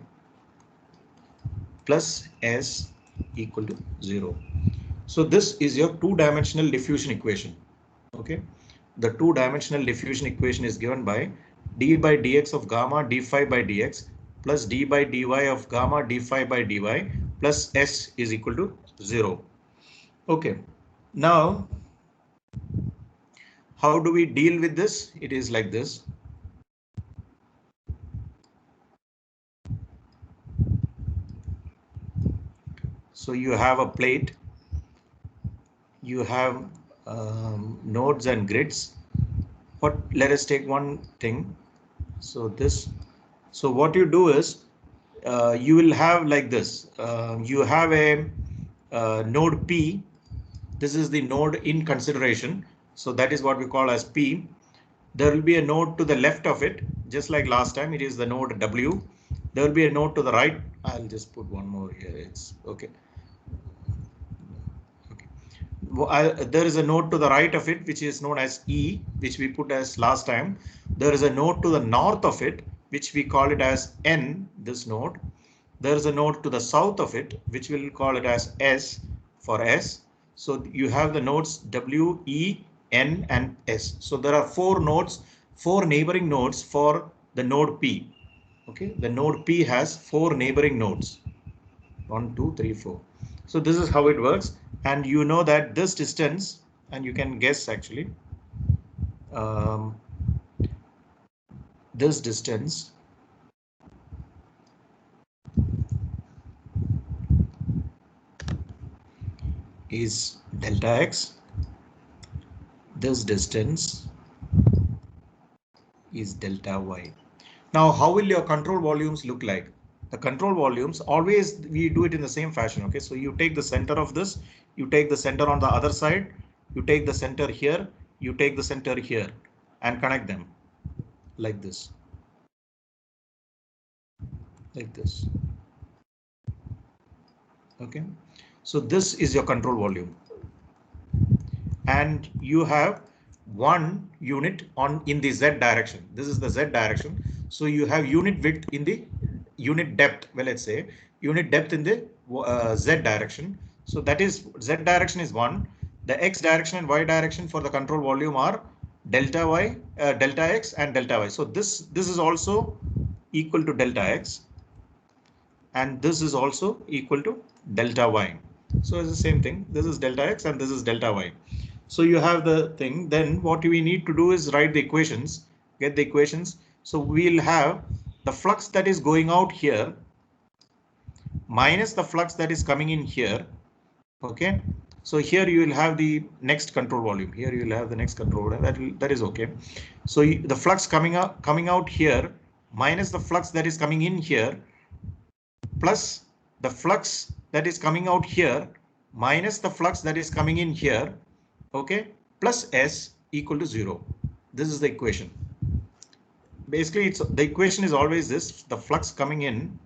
plus s equal to 0. So this is your two-dimensional diffusion equation. Okay, the two-dimensional diffusion equation is given by d by dx of gamma d phi by dx plus d by dy of gamma d phi by dy plus s is equal to 0. Okay, now how do we deal with this? It is like this. So you have a plate you have nodes and grids. But let us take one thing. So this, so what you do is you will have like this. You have a node P. This is the node in consideration. So that is what we call as P. There will be a node to the left of it, just like last time. It is the node W. There will be a node to the right. I'll just put one more here. It's okay. There is a node to the right of it, which is known as E, which we put as last time. There is a node to the north of it, which we call it as N, this node. There is a node to the south of it, which we'll call it as S for S. So you have the nodes W, E, N, and S. So there are four nodes, four neighboring nodes for the node P. Okay, the node P has four neighboring nodes. 1, 2, 3, 4. So this is how it works, and you know that this distance, and you can guess actually, this distance is delta x. This distance is delta y. Now, how will your control volumes look like? The control volumes, always we do it in the same fashion. Okay, so you take the center of this, you take the center on the other side, you take the center here, you take the center here, and connect them like this. Like this. Okay, so this is your control volume, and you have one unit on in the Z direction. This is the Z direction. So you have unit width in the unit depth. Well, let's say unit depth in the Z direction. So that is Z direction is 1. The X direction and Y direction for the control volume are delta Y, delta X and delta Y. So this is also equal to delta X, and this is also equal to delta Y. So it's the same thing. This is delta X and this is delta Y. So you have the thing. Then what we need to do is write the equations, get the equations. So we'll have the flux that is going out here minus the flux that is coming in here. Okay. So here you will have the next control volume. Here you will have the next control volume. That is okay. So the flux coming out here minus the flux that is coming in here plus the flux that is coming out here minus the flux that is coming in here, okay, plus S equal to 0. This is the equation. Basically, the equation is always this: the flux coming in,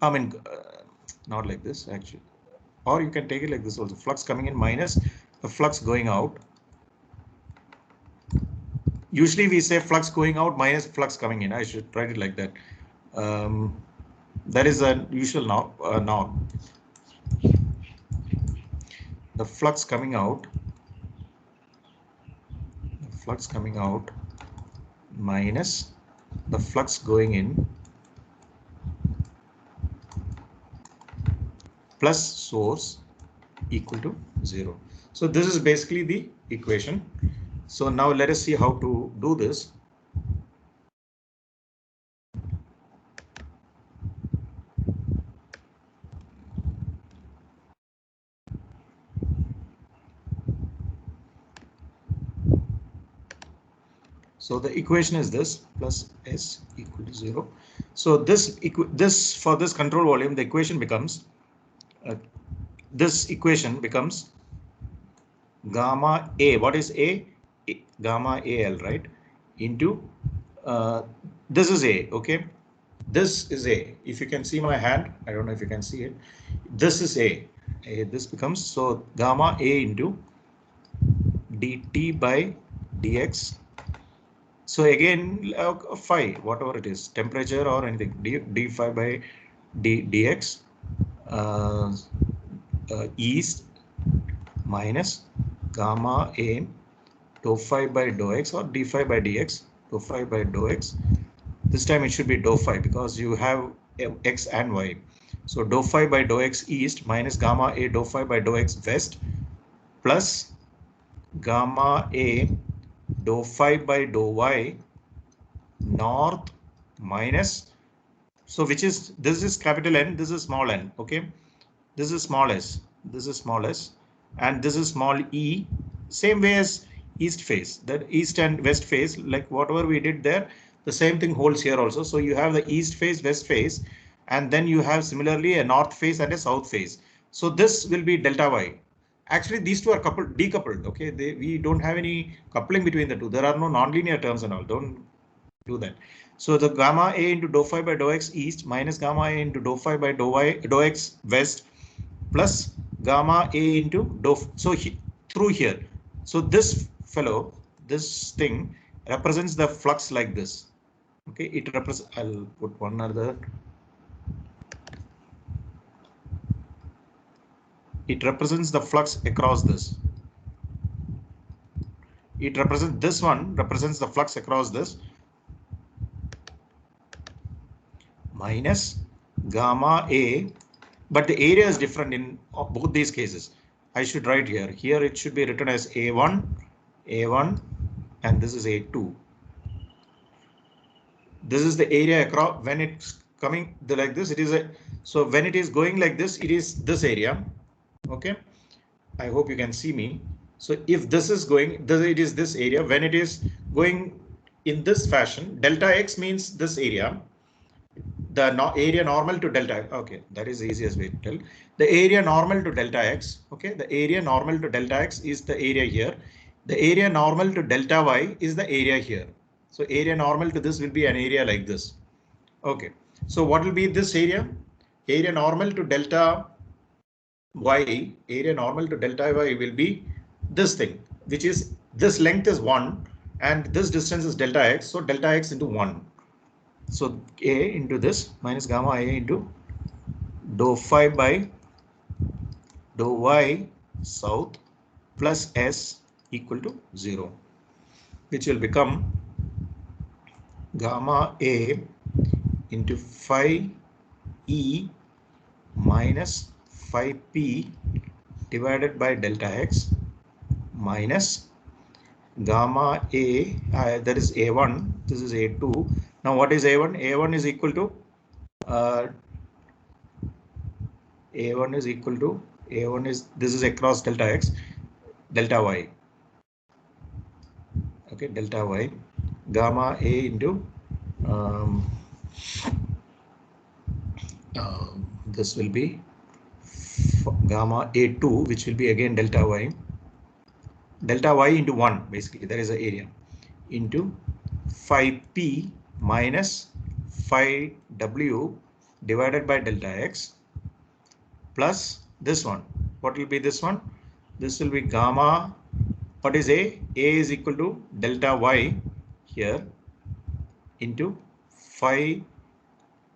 I mean, not like this actually, or you can take it like this also: flux coming in minus the flux going out. Usually we say flux going out minus flux coming in. I should write it like that. That is a usual norm. The flux coming out, minus the flux going in plus source equal to 0. So this is basically the equation. So now let us see how to do this. So the equation is this: plus S equal to 0. So this for this control volume, the equation becomes this equation becomes gamma A. What is A? Gamma AL, right? Into this is A. Okay, this is A. If you can see my hand, I don't know if you can see it. This is A. This becomes, so gamma A into dt by dx. So again, phi, whatever it is, temperature or anything, d phi by dx is minus gamma A dou phi by dou x, or d phi by dx, dou phi by dou x. This time it should be dou phi because you have x and y. So dou phi by dou x east minus gamma A dou phi by dou x west plus gamma A dou phi by dou y north minus, so which is, this is capital N, this is small n, okay, This is small s. This is small s, and this is small e. Same way as east face, that east and west face, like whatever we did there, the same thing holds here also. So you have the east face, west face, and then you have similarly a north face and a south face. So this will be delta y. Actually, these two are coupled, decoupled. Okay, we don't have any coupling between the two. There are no nonlinear terms and all. Don't do that. So the gamma a into dou phi by dou x east minus gamma a into dou phi by dou x west plus gamma a into dou. So through here. So this fellow, this thing represents the flux like this. Okay, it represents. I'll put one other. It represents the flux across this. It represents this one represents the flux across this minus gamma a, but the area is different in both these cases. I should write here. Here it should be written as A1, and this is A2. This is the area across when it's coming like this. It is a, so when it is going like this, it is this area. Okay, I hope you can see me. So if this is going, it is this area. When it is going in this fashion, delta x means this area. The area normal to delta. Okay, that is the easiest way to tell. The area normal to delta x. Okay, the area normal to delta x is the area here. The area normal to delta y is the area here. So area normal to this will be an area like this. Okay, so what will be this area? Area normal to delta y, area normal to delta y will be this thing, which is this length is 1 and this distance is delta x. So delta x into 1. So a into this minus gamma a into dou phi by dou y south plus s equal to 0, which will become gamma a into phi e minus phi p divided by delta x minus gamma a, that is a1, this is a2. Now what is a1? a1 is equal to a1 is equal to a1 is, this is across delta x, delta y. Okay, delta y, gamma a into this will be gamma a2, which will be again delta y into 1, basically that is the area, into phi p minus phi w divided by delta x plus this one. What will be this one? This will be gamma, what is a? A is equal to delta y here into phi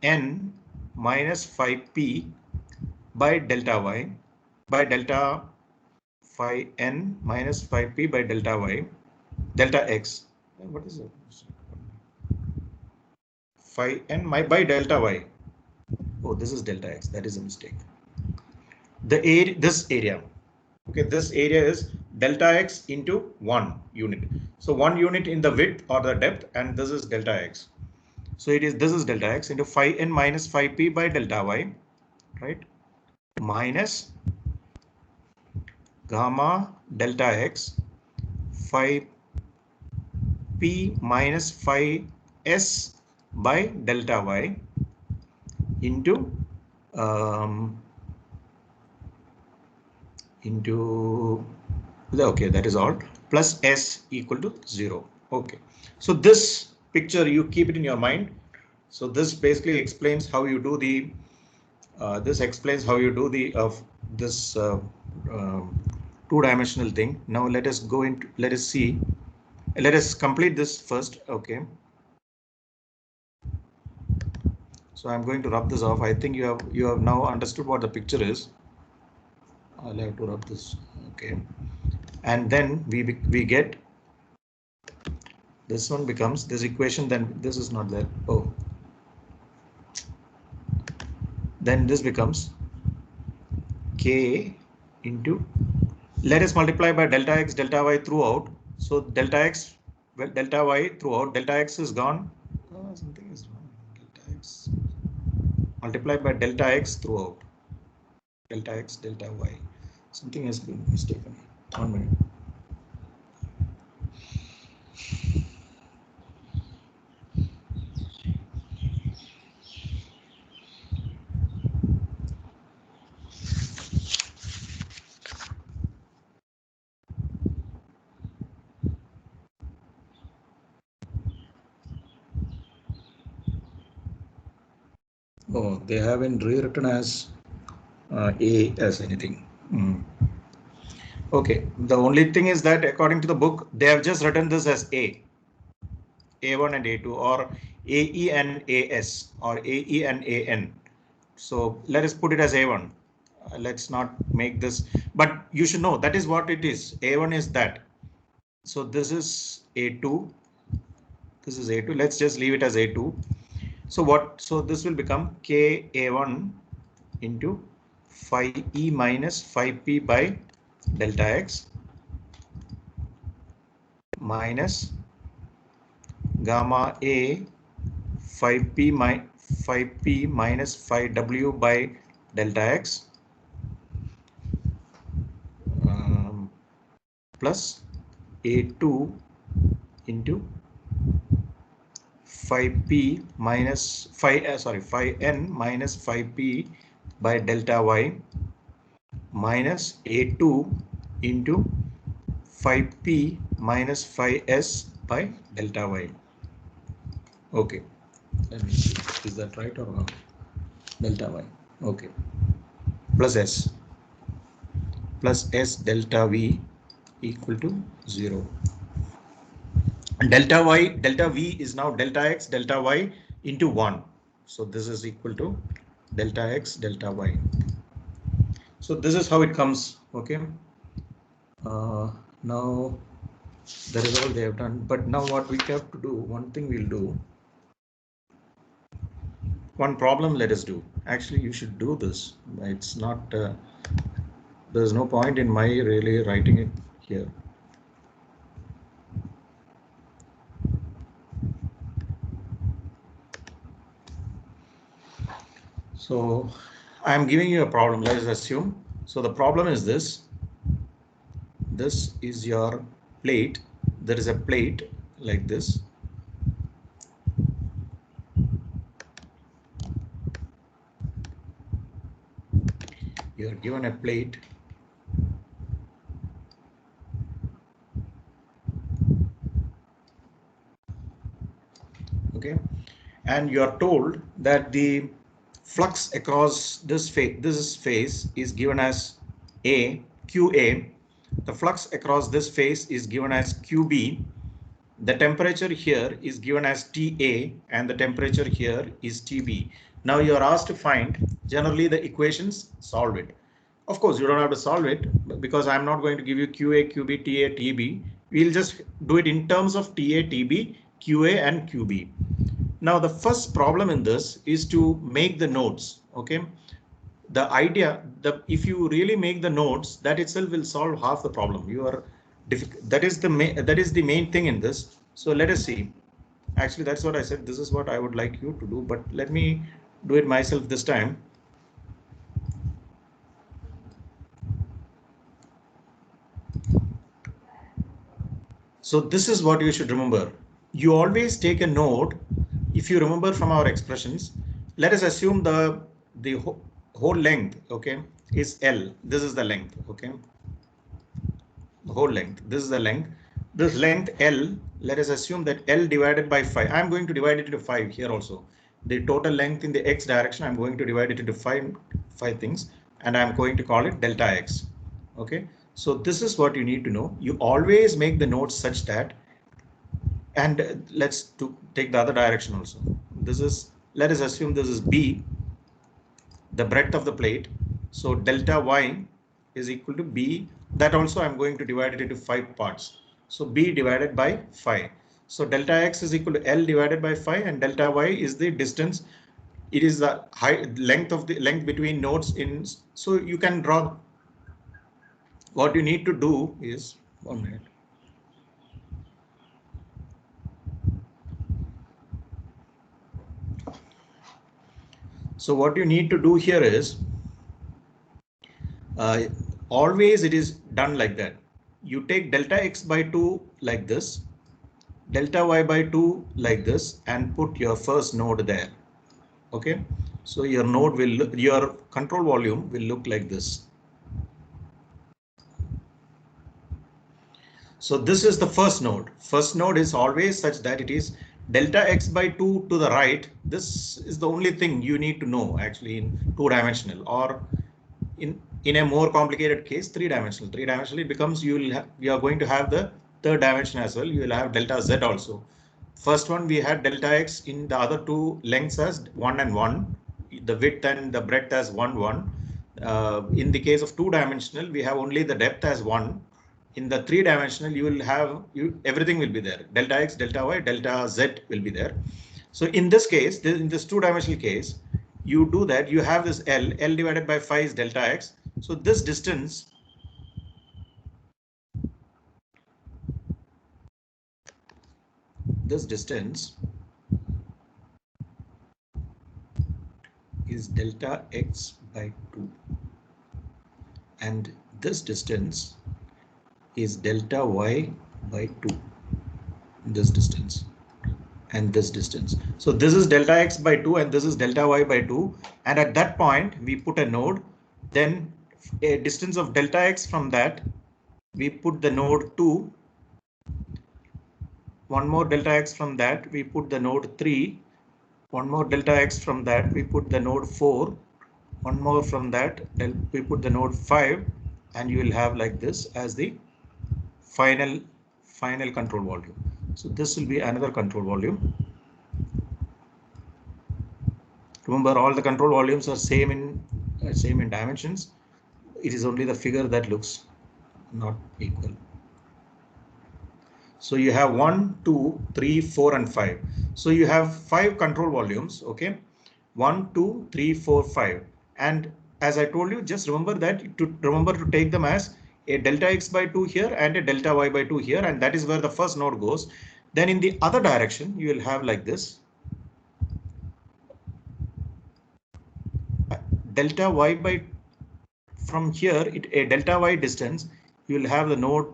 n minus phi p by delta y by delta phi n minus phi p by delta y, delta x. What is it? Phi n by delta y. Oh, this is delta x. That is a mistake. The area, this area. Okay, this area is delta x into 1 unit. So 1 unit in the width or the depth, and this is delta x. So it is, this is delta x into phi n minus phi p by delta y, right? Minus gamma delta x phi p minus phi s by delta y into okay, that is all, plus s equal to 0. Okay, so this picture you keep it in your mind. So this basically explains how you do the this explains how you do the this two-dimensional thing. Now let us go into, let us see, let us complete this first. Okay, so I'm going to rub this off. I think you have now understood what the picture is. I'll have to rub this. Okay, and then we get this one becomes this equation, then this is not there. Oh, then this becomes k into, let us multiply by delta x delta y throughout. So delta x, well, delta y throughout, delta x is gone. Oh, something is wrong. Delta x multiplied by delta x throughout. delta x, delta y. Something has been mistaken. 1 minute. Oh, they haven't rewritten as A as anything. Okay, the only thing is that according to the book, they have just written this as A1 and A2, or AE and AS, or AE and AN. So let us put it as A1. Let's not make this, but you should know that is what it is. A1 is that. So this is A2. This is A2. Let's just leave it as A2. So what? So this will become KA1 into phi E minus phi P by delta X minus gamma A phi P minus phi W by delta X plus A2 into phi P minus phi N minus phi P by delta Y minus A2 into phi P minus phi S by delta Y. Okay, let me see, is that right or wrong? Delta Y, okay, plus S delta V equal to 0. Delta V is now delta X, delta Y into 1. So this is equal to delta X, delta Y. So this is how it comes, okay. Now that is all they have done, but now what we have to do, one thing we'll do, one problem let us do. Actually, you should do this. It's not, there's no point in my really writing it here. So I'm giving you a problem, let us assume. So the problem is this. This is your plate. There is a plate like this. You are given a plate. Okay, and you are told that the flux across this face is given as A, QA. The flux across this face is given as QB. The temperature here is given as TA and the temperature here is TB. Now you are asked to find generally the equations, solve it. Of course, you don't have to solve it because I'm not going to give you QA, QB, TA, TB. We'll just do it in terms of TA, TB, QA and QB. Now the first problem in this is to make the nodes. Okay. The idea that if you really make the nodes, that itself will solve half the problem. That is the main thing in this. So let us see. Actually, that's what I said. This is what I would like you to do, but let me do it myself this time. So this is what you should remember. You always take a node. If you remember from our expressions, let us assume the whole length, okay, is L. This is the length, okay. The whole length. This is the length. This length L, let us assume that L divided by 5. I'm going to divide it into 5 here also. The total length in the X direction, I'm going to divide it into five things, and I'm going to call it delta X. Okay. So this is what you need to know. You always make the nodes such that, and let's take the other direction also. This is, let us assume this is B, the breadth of the plate. So delta Y is equal to B. That also I'm going to divide it into 5 parts. So B divided by 5. So delta X is equal to L divided by 5, and delta Y is the distance. It is the length between nodes in. So you can draw. What you need to do is 1 minute. So what you need to do here is Always it is done like that. You take delta x by 2 like this, delta y by 2 like this, and put your first node there. Okay, so your node will look, your control volume will look like this. So this is the first node. First node is always such that it is delta x by 2 to the right. This is the only thing you need to know actually in 2-dimensional, or in a more complicated case 3-dimensional. 3-dimensional it becomes you are going to have the third dimension as well. You will have delta z also. First one we had delta x in the other two lengths as 1 and 1, the width and the breadth as 1 1. In the case of 2-dimensional we have only the depth as 1. In the 3-dimensional you will have everything will be there, delta x, delta y, delta z will be there. So in this case, in this 2-dimensional case, you do that, you have this L divided by 5 is delta x. So this distance is delta x by 2, and this distance is delta y by 2, this distance and this distance. So this is delta x by 2 and this is delta y by 2, and at that point we put a node, then a distance of delta x from that we put the node 2, one more delta x from that we put the node 3, one more delta x from that we put the node 4, one more from that we put the node 5, and you will have like this as the final control volume. So this will be another control volume. Remember, all the control volumes are same in dimensions. It is only the figure that looks not equal. So you have 1, 2, 3, 4, and 5. So you have 5 control volumes. Okay, 1, 2, 3, 4, 5. And as I told you, just remember that to take them as a delta x by 2 here and a delta y by 2 here, and that is where the first node goes. Then in the other direction, you will have like this. Delta y by, from here, a delta y distance, you will have the node,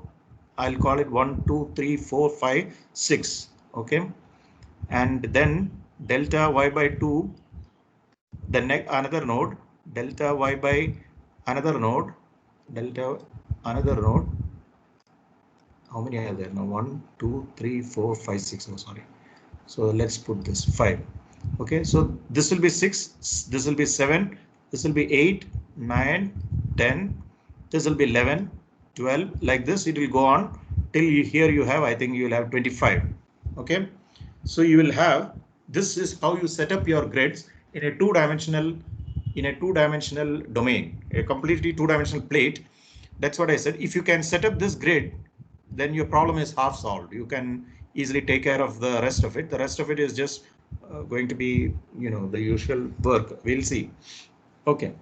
I'll call it 1, 2, 3, 4, 5, 6. Okay. And then delta y by 2, the another node, delta y by another node, another node. How many are there now? 1, 2, 3, 4, 5, 6. Oh, sorry. So let's put this 5. Okay, so this will be 6, this will be 7, this will be 8, 9, 10, this will be 11, 12, like this it will go on till here you have, I think you will have 25. Okay, so you will have, this is how you set up your grids in a 2-dimensional domain, a completely 2-dimensional plate. That's what I said. If you can set up this grid, then your problem is half solved. You can easily take care of the rest of it. The rest of it is just going to be, the usual work. We'll see. Okay.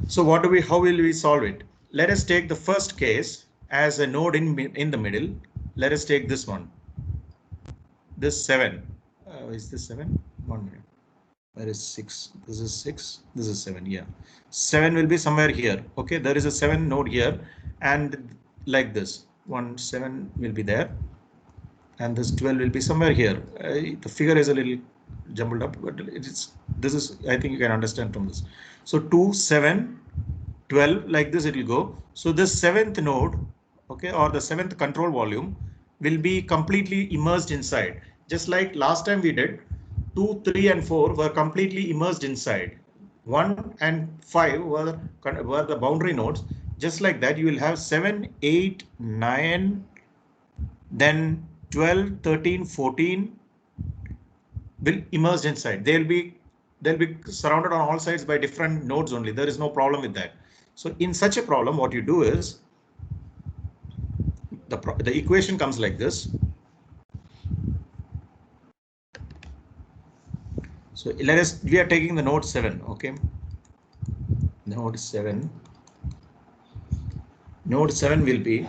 So how will we solve it? Let us take the first case as a node in the middle. Let us take this one. This 7. Is this 7? 1 minute. Where is 6? This is 6. This is 7. Yeah. 7 will be somewhere here. Okay. There is a 7 node here, and like this. 1, 7 will be there, and this 12 will be somewhere here. The figure is a little jumbled up, but this is, I think you can understand from this. So 2, 7, 12, like this it will go. So this 7th node, okay, or the 7th control volume will be completely immersed inside. Just like last time we did, 2, 3, and 4 were completely immersed inside. 1 and 5 were the boundary nodes. Just like that, you will have 7, 8, 9, then 12, 13, 14 will immersed inside. They'll be surrounded on all sides by different nodes only. There is no problem with that. So in such a problem, what you do is the equation comes like this. So we are taking the node 7. Okay, node 7. Node 7 will be,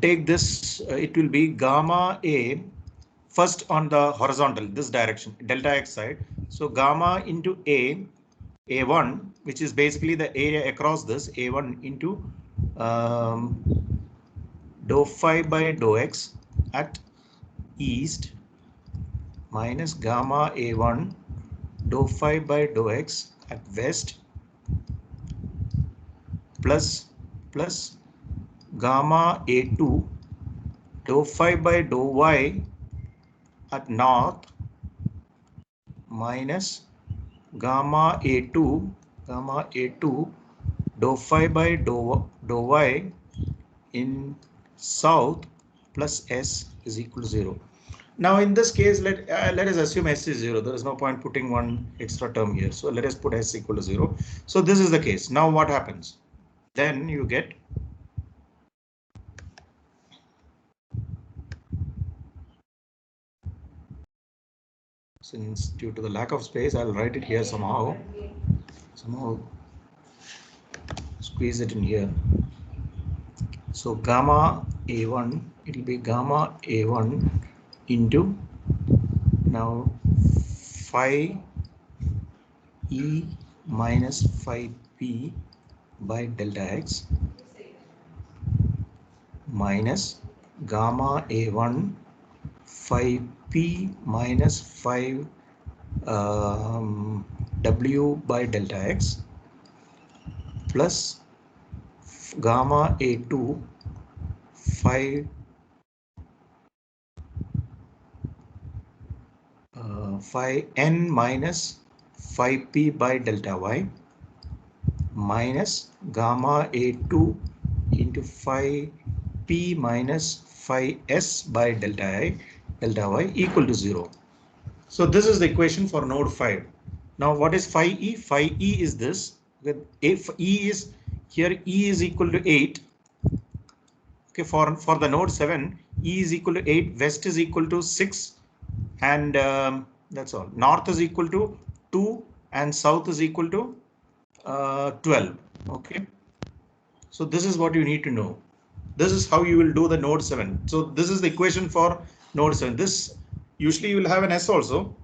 take this, it will be gamma A first on the horizontal, this direction, delta x side. So gamma into A A1, which is basically the area across this A1 into dou phi by dou x at east minus gamma A1 dou phi by dou x at west plus gamma A2 dou phi by dou y at north minus gamma A2 dou phi by dou y in south plus s is equal to 0. Now in this case, let us assume s is 0. There is no point putting one extra term here. So let us put s equal to 0. So this is the case. Now what happens? Then you get since due to the lack of space, I'll write it here somehow squeeze it in here. So gamma A1, it will be gamma A1 into now phi E minus phi P by delta x minus gamma A1 phi P minus phi W by delta x plus gamma A2 phi phi n minus phi P by delta y minus gamma A2 into phi P minus phi S by delta y equal to 0. So this is the equation for node 5. Now what is phi E? Phi E is this. If E is here, E is equal to 8. Okay, for the node 7, E is equal to 8, west is equal to 6, and that's all. North is equal to 2 and south is equal to 12. Okay, so this is what you need to know. This is how you will do the node 7. So this is the equation for node 7. This usually you will have an S also.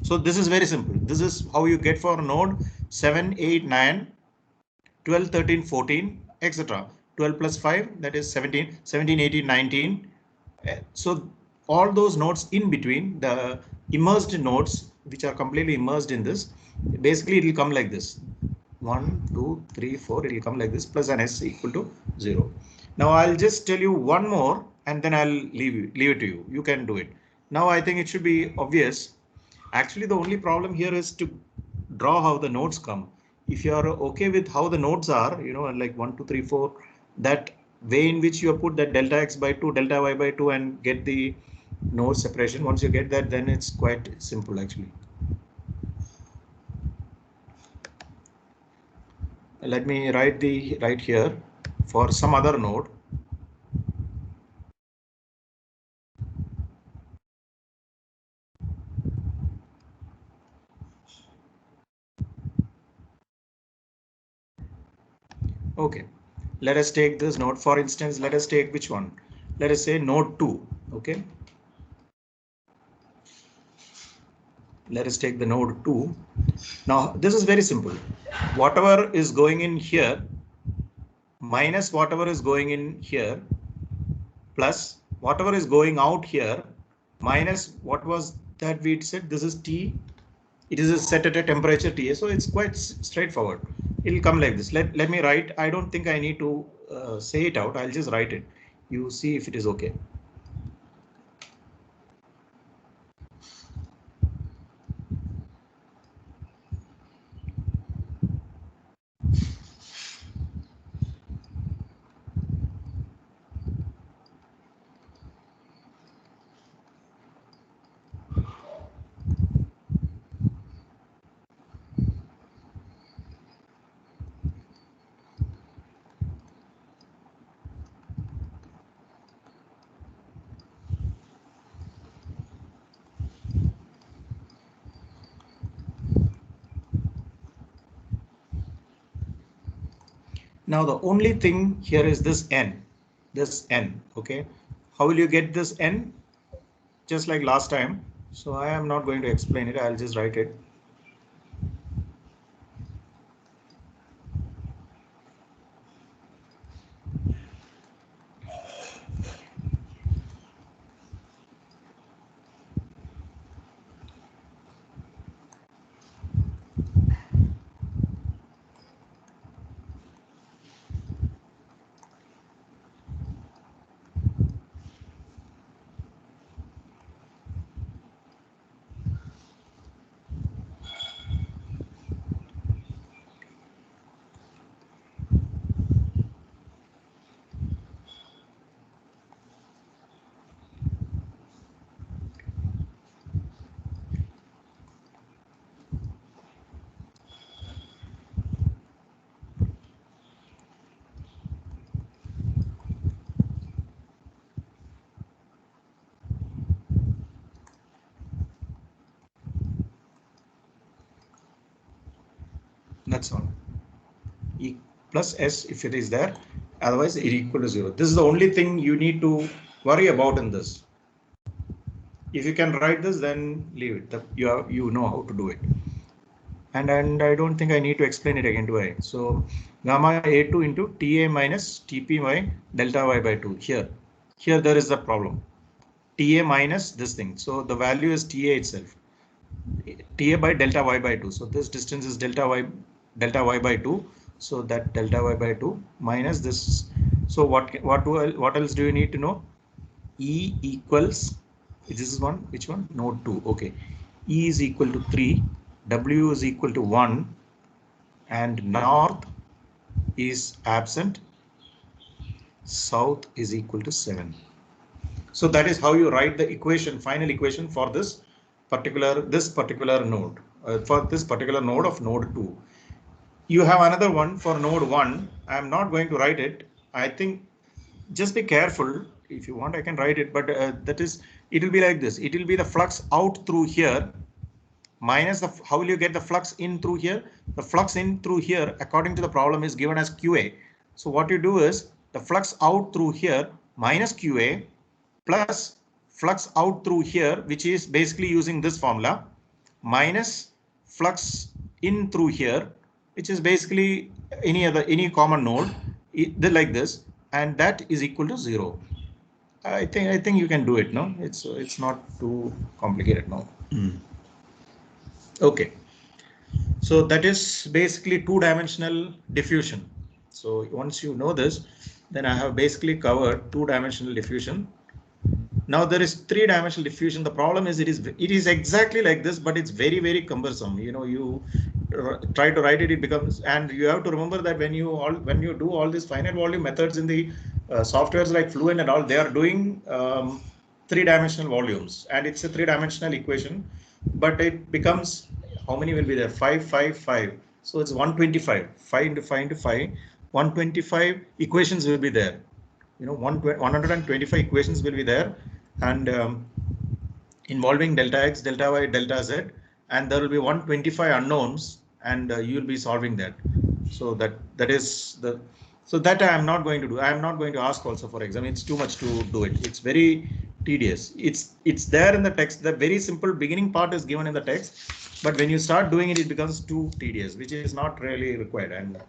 So this is very simple. This is how you get for node 7, 8, 9, 12, 13, 14, etc. 12 plus 5, that is 17, 17, 18, 19. So all those nodes in between, the immersed nodes, which are completely immersed in this, basically it will come like this. 1, 2, 3, 4, it will come like this, plus an S equal to 0. Now I'll just tell you one more and then I'll leave it to you. You can do it. Now I think it should be obvious. Actually, the only problem here is to draw how the nodes come. If you are okay with how the nodes are, like 1, 2, 3, 4, that way in which you have put that delta x by 2, delta y by 2 and get the node separation. Once you get that, then it's quite simple actually. Let me write here for some other node. Okay, let us take this node. For instance, let us take which one? Let us say node 2. Okay, let us take the node 2. Now this is very simple. Whatever is going in here minus whatever is going in here plus whatever is going out here minus what was that we said. This is T. It is set at a temperature T. So it's quite straightforward. It will come like this. Let me write. I don't think I need to say it out. I'll just write it. You see if it is okay. Now the only thing here is this n, okay. How will you get this n? Just like last time. So I am not going to explain it. I'll just write it. That's all. E plus S if it is there, otherwise it equal to 0. This is the only thing you need to worry about in this. If you can write this, then leave it. You know how to do it. And I don't think I need to explain it again, do I? So gamma A2 into TA minus TP by delta y by 2. Here there is the problem. TA minus this thing. So the value is TA itself. TA by delta y by 2. So this distance is delta y by 2. So that delta y by 2 minus this. So what else do you need to know? E equals, this is one, which one? Node 2. Okay. E is equal to 3. W is equal to 1. And north is absent. South is equal to 7. So that is how you write the equation, final equation for this particular node, for this particular node of node 2. You have another one for node 1. I am not going to write it. I think just be careful. If you want, I can write it, but it will be like this. It will be the flux out through here minus how will you get the flux in through here? The flux in through here, according to the problem, is given as QA. So what you do is the flux out through here minus QA plus flux out through here, which is basically using this formula, minus flux in through here, which is basically any common node, like this, and that is equal to 0. I think you can do it. No, it's not too complicated now. Okay, so that is basically two-dimensional diffusion. So once you know this, then I have basically covered two-dimensional diffusion. Now there is three-dimensional diffusion. The problem is it is exactly like this, but it's very, very cumbersome. You know, you try to write it, it becomes, and you have to remember that when you do all these finite volume methods in the softwares like Fluent and all, they are doing three-dimensional volumes, and it's a three-dimensional equation, but it becomes, how many will be there? 5, 5, 5. So it's 125. 5 into 5 into 5. 125 equations will be there. You know, 125 equations will be there, and involving delta x, delta y, delta z, and there will be 125 unknowns, and you will be solving that. So that is the. So that I am not going to do. I am not going to ask also for exam. It's too much to do it. It's very tedious. It's there in the text. The very simple beginning part is given in the text, but when you start doing it, it becomes too tedious, which is not really required. And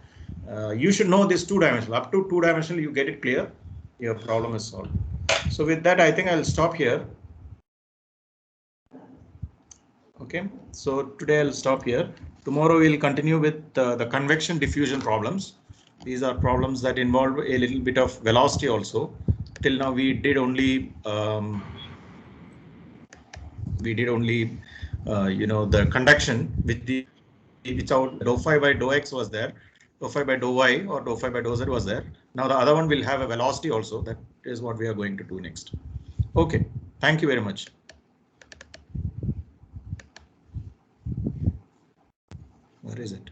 you should know this two-dimensional. Up to two-dimensional, you get it clear, your problem is solved. So with that, I think I'll stop here. Okay, so today I'll stop here. Tomorrow we'll continue with the convection diffusion problems. These are problems that involve a little bit of velocity also. Till now we did only you know, the conduction with the without dou phi by dou x was there, dou phi by dou y or dou phi by dou z was there. Now the other one will have a velocity also. That is what we are going to do next. Okay, thank you very much. Where is it?